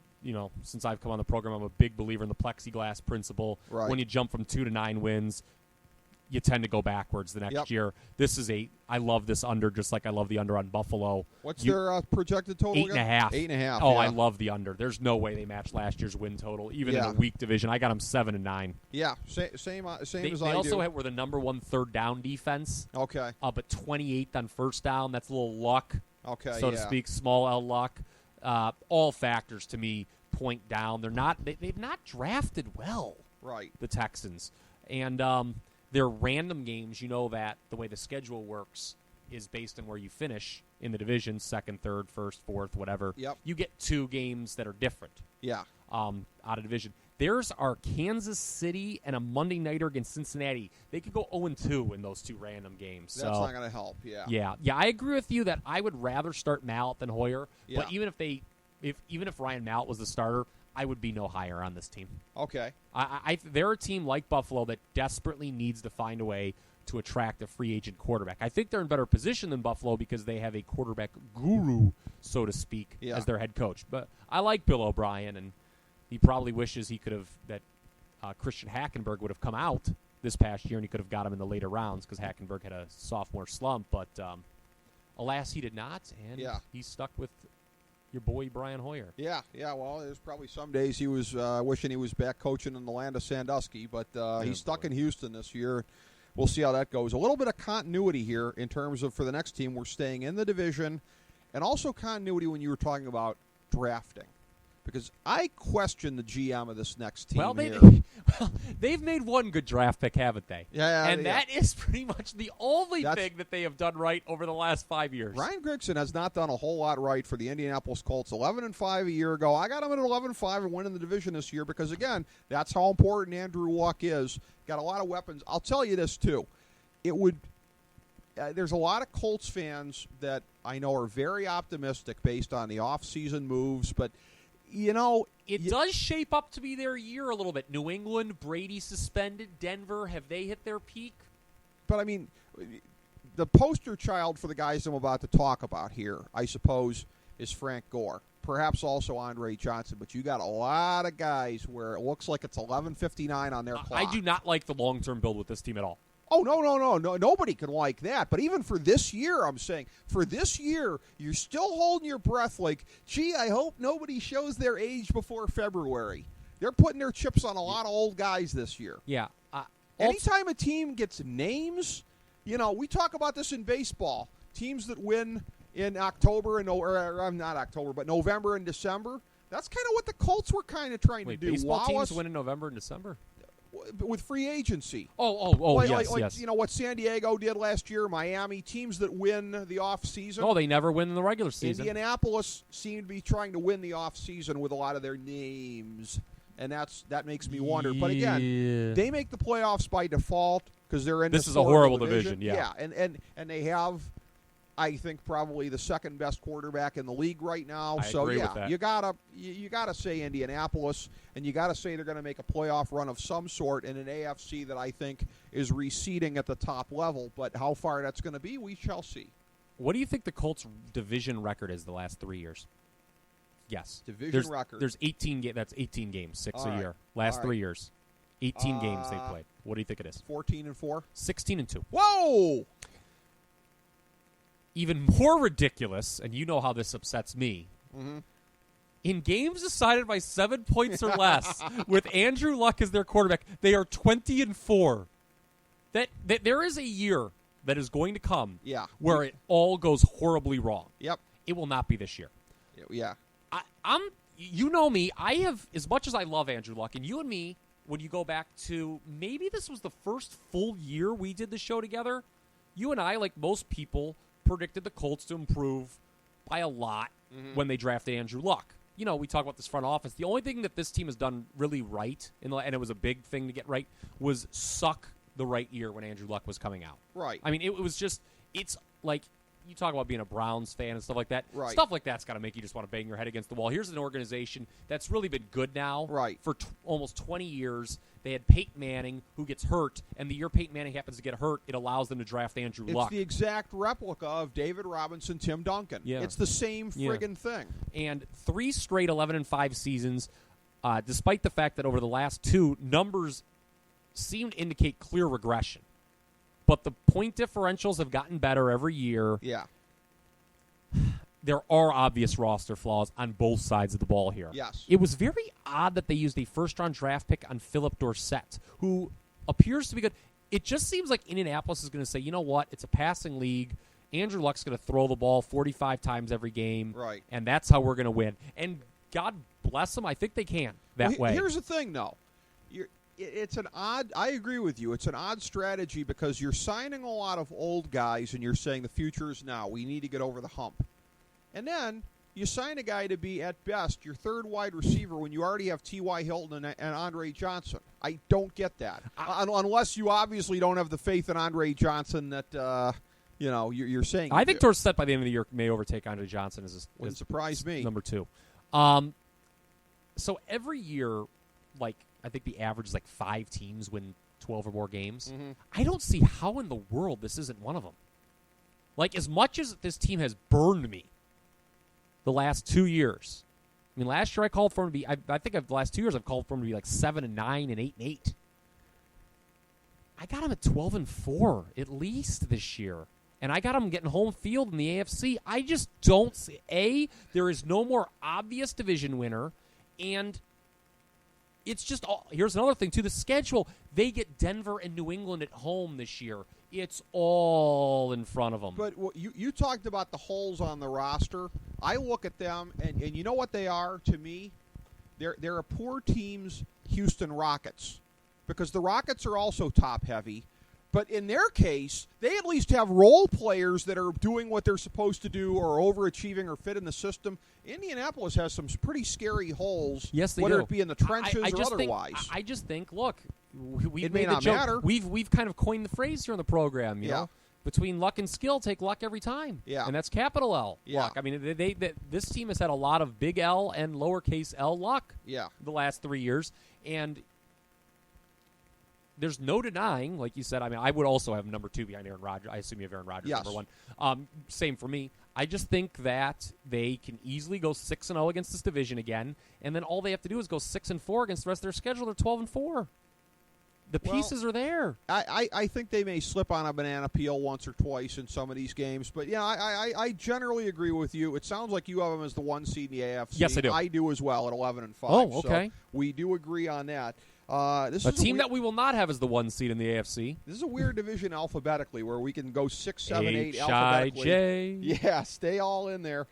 since I've come on the program, I'm a big believer in the plexiglass principle. Right. When you jump from 2 to 9 wins, you tend to go backwards the next year. I love this under just like I love the under on Buffalo. What's their projected total? 8.5. 8.5. Oh, yeah. I love the under. There's no way they match last year's win total, even in a weak division. I got them 7-9. Yeah, same as I do. They also were the number 1 third down defense. Okay. But 28th on first down. That's a little luck. Okay. So to speak, small L luck. All factors to me point down. They've not drafted well. Right. The Texans. And they're random games. You know that the way the schedule works is based on where you finish in the division, 2nd, 3rd, 1st, 4th, whatever. Yep. You get 2 games that are different. Yeah. Out of division. Theirs are Kansas City and a Monday nighter against Cincinnati. They could go 0-2 in those 2 random games. That's not going to help. Yeah. Yeah. I agree with you that I would rather start Mallett than Hoyer. Yeah. But even if Ryan Mallett was the starter, I would be no higher on this team. Okay. They're a team like Buffalo that desperately needs to find a way to attract a free agent quarterback. I think they're in better position than Buffalo because they have a quarterback guru, so to speak, as their head coach. But I like Bill O'Brien, and he probably wishes he could have that Christian Hackenberg would have come out this past year, and he could have got him in the later rounds because Hackenberg had a sophomore slump. But alas, he did not, and he's stuck with your boy Brian Hoyer. Yeah. Well, there's probably some days he was wishing he was back coaching in the land of Sandusky, but he's stuck in Houston this year. We'll see how that goes. A little bit of continuity here in terms of for the next team. We're staying in the division, and also continuity when you were talking about drafting. Because I question the GM of this next team here. They've made one good draft pick, haven't they? Yeah. That is pretty much the only thing that they have done right over the last 5 years. Ryan Grigson has not done a whole lot right for the Indianapolis Colts. 11-5 a year ago. I got them at 11-5 and winning the division this year because, again, that's how important Andrew Luck is. Got a lot of weapons. I'll tell you this, too. There's a lot of Colts fans that I know are very optimistic based on the offseason moves, but it does shape up to be their year a little bit. New England, Brady suspended. Denver, have they hit their peak? But, I mean, the poster child for the guys I'm about to talk about here, I suppose, is Frank Gore. Perhaps also Andre Johnson. But you got a lot of guys where it looks like it's 11:59 on their clock. I do not like the long-term build with this team at all. Oh, no. Nobody can like that. But even for this year, I'm saying, for this year, you're still holding your breath like, gee, I hope nobody shows their age before February. They're putting their chips on a lot of old guys this year. Yeah. Anytime a team gets names, we talk about this in baseball. Teams that win in October not October, but November and December. That's kind of what the Colts were kind of trying to do. Baseball teams win in November and December? With free agency. Yes. What San Diego did last year, Miami, teams that win the offseason. Oh, they never win in the regular season. Indianapolis seemed to be trying to win the offseason with a lot of their names, and that makes me wonder. But again, they make the playoffs by default because they're in this is a horrible division. Yeah, and they have, I think, probably the second best quarterback in the league right now. I agree with that. you gotta say Indianapolis, and you gotta say they're going to make a playoff run of some sort in an AFC that I think is receding at the top level. But how far that's going to be, we shall see. What do you think the Colts' division record is the last 3 years? Yes, record. There's 18 games. That's 18 games, 6 All a right. year. Last All 3 years, 18 games they played. What do you think it is? 14-4. 16-2. Whoa! Even more ridiculous, and you know how this upsets me. Mm-hmm. In games decided by 7 points or less, with Andrew Luck as their quarterback, they are 20-4. That there is a year that is going to come where it all goes horribly wrong. Yep. It will not be this year. Yeah. You know me. I have, as much as I love Andrew Luck, and you and me, when you go back to, maybe this was the first full year we did the show together, you and I, like most people, predicted the Colts to improve by a lot when they drafted Andrew Luck. We talk about this front office. The only thing that this team has done really right, and it was a big thing to get right, was suck the right year when Andrew Luck was coming out. Right. I mean, it was just, it's like, you talk about being a Browns fan and stuff like that. Right. Stuff like that's got to make you just want to bang your head against the wall. Here's an organization that's really been good now for almost 20 years. They had Peyton Manning, who gets hurt, and the year Peyton Manning happens to get hurt, it allows them to draft Andrew Luck. It's the exact replica of David Robinson, Tim Duncan. Yeah. It's the same friggin' thing. And 3 straight 11-5 seasons, despite the fact that over the last 2, numbers seem to indicate clear regression. But the point differentials have gotten better every year. Yeah. There are obvious roster flaws on both sides of the ball here. Yes. It was very odd that they used a first-round draft pick on Philip Dorsett, who appears to be good. It just seems like Indianapolis is going to say, you know what, it's a passing league. Andrew Luck's going to throw the ball 45 times every game. Right. And that's how we're going to win. And God bless them, I think they can that way. Here's the thing, though. It's an odd – I agree with you. It's an odd strategy because you're signing a lot of old guys and you're saying the future is now. We need to get over the hump. And then you sign a guy to be, at best, your third wide receiver when you already have T.Y. Hilton and Andre Johnson. I don't get that. Unless you obviously don't have the faith in Andre Johnson that, you're saying. I think Dorsett by the end of the year may overtake Andre Johnson as wouldn't surprise me. Number 2. So every year, like, I think the average is like 5 teams win 12 or more games. Mm-hmm. I don't see how in the world this isn't one of them. Like, as much as this team has burned me the last 2 years. I mean, last year I called for him to be, I think the last 2 years I've called for him to be like 7-9 and 8-8. I got him at 12-4 at least this year. and I got them getting home field in the AFC. I just don't see, there is no more obvious division winner, and it's just, here's another thing, too, the schedule. They get Denver and New England at home this year. It's all in front of them. But you talked about the holes on the roster. I look at them, and you know what they are to me? They're a poor team's Houston Rockets, because the Rockets are also top-heavy. But in their case, they at least have role players that are doing what they're supposed to do or overachieving or fit in the system. Indianapolis has some pretty scary holes, yes, they whether do. It be in the trenches or otherwise. I just think, look, we've it made may not the joke. matter. We've kind of coined the phrase here on the program, you know? Between luck and skill, take luck every time. Yeah. And that's capital L, luck. I mean, this team has had a lot of big L and lowercase L luck the last 3 years. And there's no denying, like you said, I mean, I would also have number 2 behind Aaron Rodgers. I assume you have Aaron Rodgers number 1. Same for me. I just think that they can easily go 6-0 against this division again, and then all they have to do is go 6-4 against the rest of their schedule. They're 12-4. The pieces are there. I think they may slip on a banana peel once or twice in some of these games, but I generally agree with you. It sounds like you have them as the 1 seed in the AFC. Yes, I do. I do as well at 11-5. Oh, okay. So we do agree on that. This a is team that we will not have as the 1 seed in the AFC. This is a weird division alphabetically, where we can go 6, 7, 8 alphabetically. H-I-J. Yeah, stay all in there.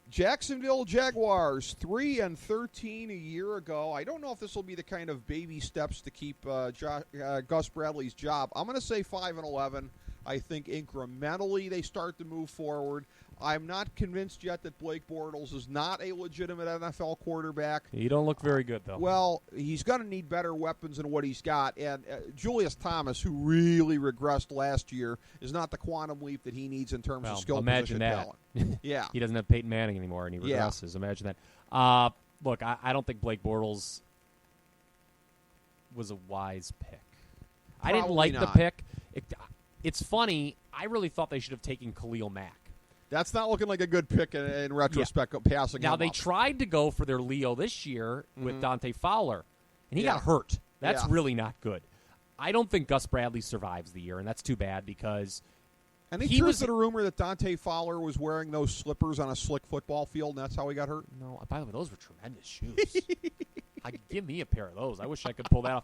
Jacksonville Jaguars, 3-13 a year ago. I don't know if this will be the kind of baby steps to keep Gus Bradley's job. I'm going to say 5-11. I think incrementally they start to move forward. I'm not convinced yet that Blake Bortles is not a legitimate NFL quarterback. He don't look very good, though. Well, he's going to need better weapons than what he's got. And Julius Thomas, who really regressed last year, is not the quantum leap that he needs in terms of skill position talent. Yeah. He doesn't have Peyton Manning anymore, and he regresses. Imagine that. Look, I don't think Blake Bortles was a wise pick. Probably I didn't like not. the pick. It's funny. I really thought they should have taken Khalil Mack. That's not looking like a good pick in retrospect, passing Now, him they up. tried to go for their Leo this year with Dante Fowler, and he got hurt. That's really not good. I don't think Gus Bradley survives the year, and that's too bad because Any truth to the rumor that Dante Fowler was wearing those slippers on a slick football field, and that's how he got hurt? No, by the way, those were tremendous shoes. Give me a pair of those. I wish I could pull that off.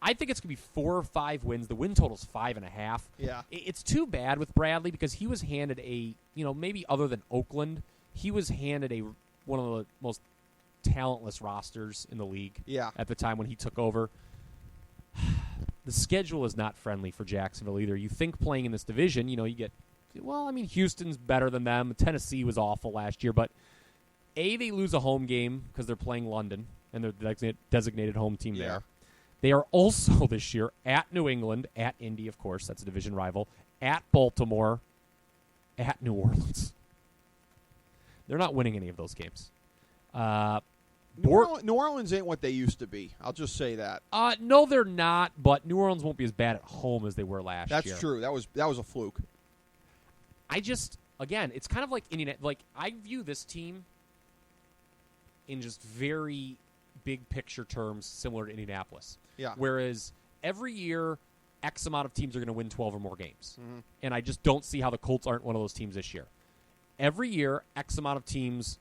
I think it's going to be 4 or 5 wins. The win total's 5.5. Yeah. It's too bad with Bradley because he was handed maybe other than Oakland, he was handed one of the most talentless rosters in the league at the time when he took over. The schedule is not friendly for Jacksonville either. You think playing in this division, you get, Houston's better than them. Tennessee was awful last year, but they lose a home game because they're playing London, and they're the designated home team there. They are also this year at New England, at Indy, of course, that's a division rival, at Baltimore, at New Orleans. They're not winning any of those games. New Orleans ain't what they used to be. I'll just say that. No, they're not, but New Orleans won't be as bad at home as they were last year. That's true. That was a fluke. Again, it's kind of like Indiana. Like, I view this team in just very big picture terms similar to Indianapolis. Yeah. Whereas every year, X amount of teams are going to win 12 or more games. Mm-hmm. And I just don't see how the Colts aren't one of those teams this year. Every year, X amount of teams,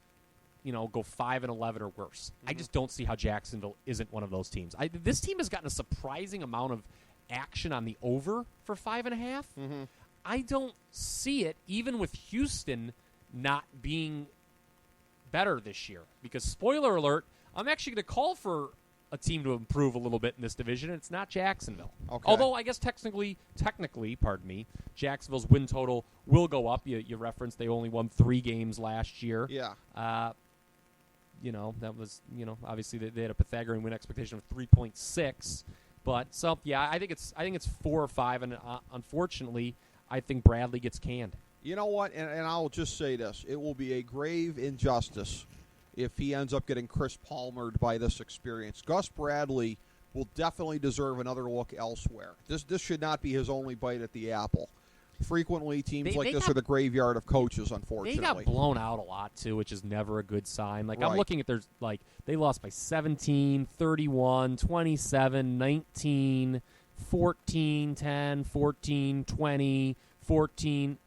go 5-11 or worse. Mm-hmm. I just don't see how Jacksonville isn't one of those teams. This team has gotten a surprising amount of action on the over for 5.5. Mm-hmm. I don't see it, even with Houston not being better this year. Because, spoiler alert, I'm actually going to call for a team to improve a little bit in this division, and it's not Jacksonville. Okay. Although I guess technically, Jacksonville's win total will go up. You referenced they only won 3 games last year. Yeah. That was, obviously they had a Pythagorean win expectation of 3.6. But I think it's 4 or 5, and unfortunately, I think Bradley gets canned. You know what? And I'll just say this: it will be a grave injustice if he ends up getting Chris Palmered by this experience. Gus Bradley will definitely deserve another look elsewhere. This should not be his only bite at the apple. Frequently, teams like this are the graveyard of coaches, unfortunately. They got blown out a lot, too, which is never a good sign. Like, right. I'm looking at they lost by 17, 31, 27, 19, 14, 10, 14, 20, 14,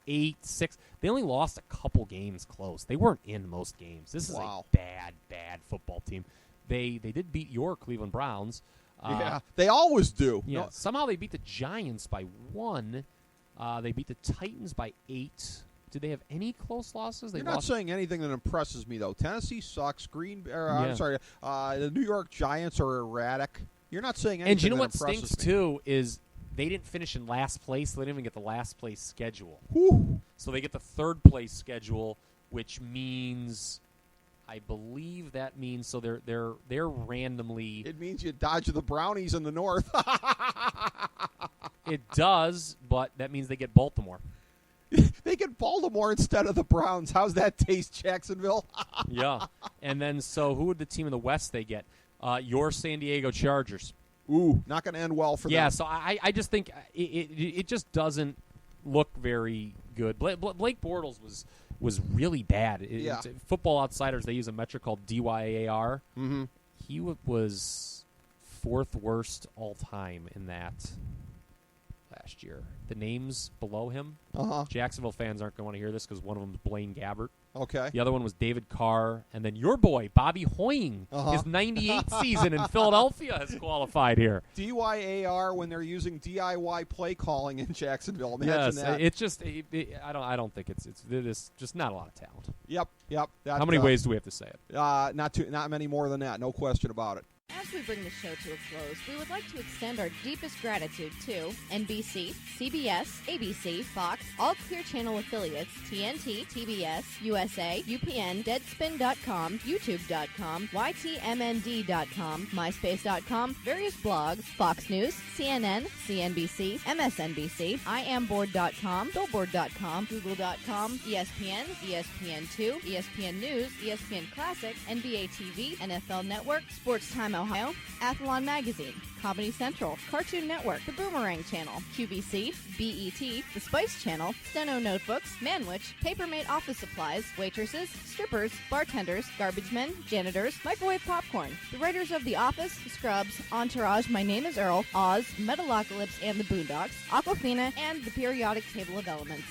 8, 6. They only lost a couple games close. They weren't in most games. This is a bad, bad football team. They did beat your Cleveland Browns. Yeah, they always do. Yeah, somehow they beat the Giants by 1. They beat the Titans by 8. Did they have any close losses? You're not saying anything that impresses me, though. Tennessee sucks. I'm sorry. The New York Giants are erratic. You're not saying anything. And you know that what stinks me. too is they didn't finish in last place. So they didn't even get the last place schedule. Whew. So they get the third place schedule, which means, I believe that means so they're randomly. It means you dodge the Brownies in the north. It does, but that means they get Baltimore. They get Baltimore instead of the Browns. How's that taste, Jacksonville? Yeah. And then, so who would the team in the West they get? Your San Diego Chargers. Ooh, not going to end well for them. Yeah, so I just think it just doesn't look very good. Blake Bortles was really bad. Football Outsiders, they use a metric called DYAR. Mm-hmm. He was 4th worst all time in that last year. The names below him, Jacksonville fans aren't going to want to hear this because one of them is Blaine Gabbert. Okay. The other one was David Carr. And then your boy, Bobby Hoying. His 98 season in Philadelphia has qualified here. DYAR when they're using DIY play calling in Jacksonville. Imagine that. It's just I don't think it's just not a lot of talent. Yep. How many ways do we have to say it? Not many more than that. No question about it. As we bring the show to a close, we would like to extend our deepest gratitude to NBC, CBS, ABC, Fox, all Clear Channel affiliates, TNT, TBS, USA, UPN, Deadspin.com, YouTube.com, YTMND.com, MySpace.com, various blogs, Fox News, CNN, CNBC, MSNBC, IamBoard.com, Billboard.com, Google.com, ESPN, ESPN2, ESPN News, ESPN Classic, NBA TV, NFL Network, Sports Time Ohio, Athlon Magazine, Comedy Central, Cartoon Network, The Boomerang Channel, QVC, BET, The Spice Channel, Steno Notebooks, Manwich, Papermate Office Supplies, waitresses, strippers, bartenders, garbage men, janitors, microwave popcorn, the writers of The Office, Scrubs, Entourage, My Name is Earl, Oz, Metalocalypse and the Boondocks, Aquafina, and The Periodic Table of Elements.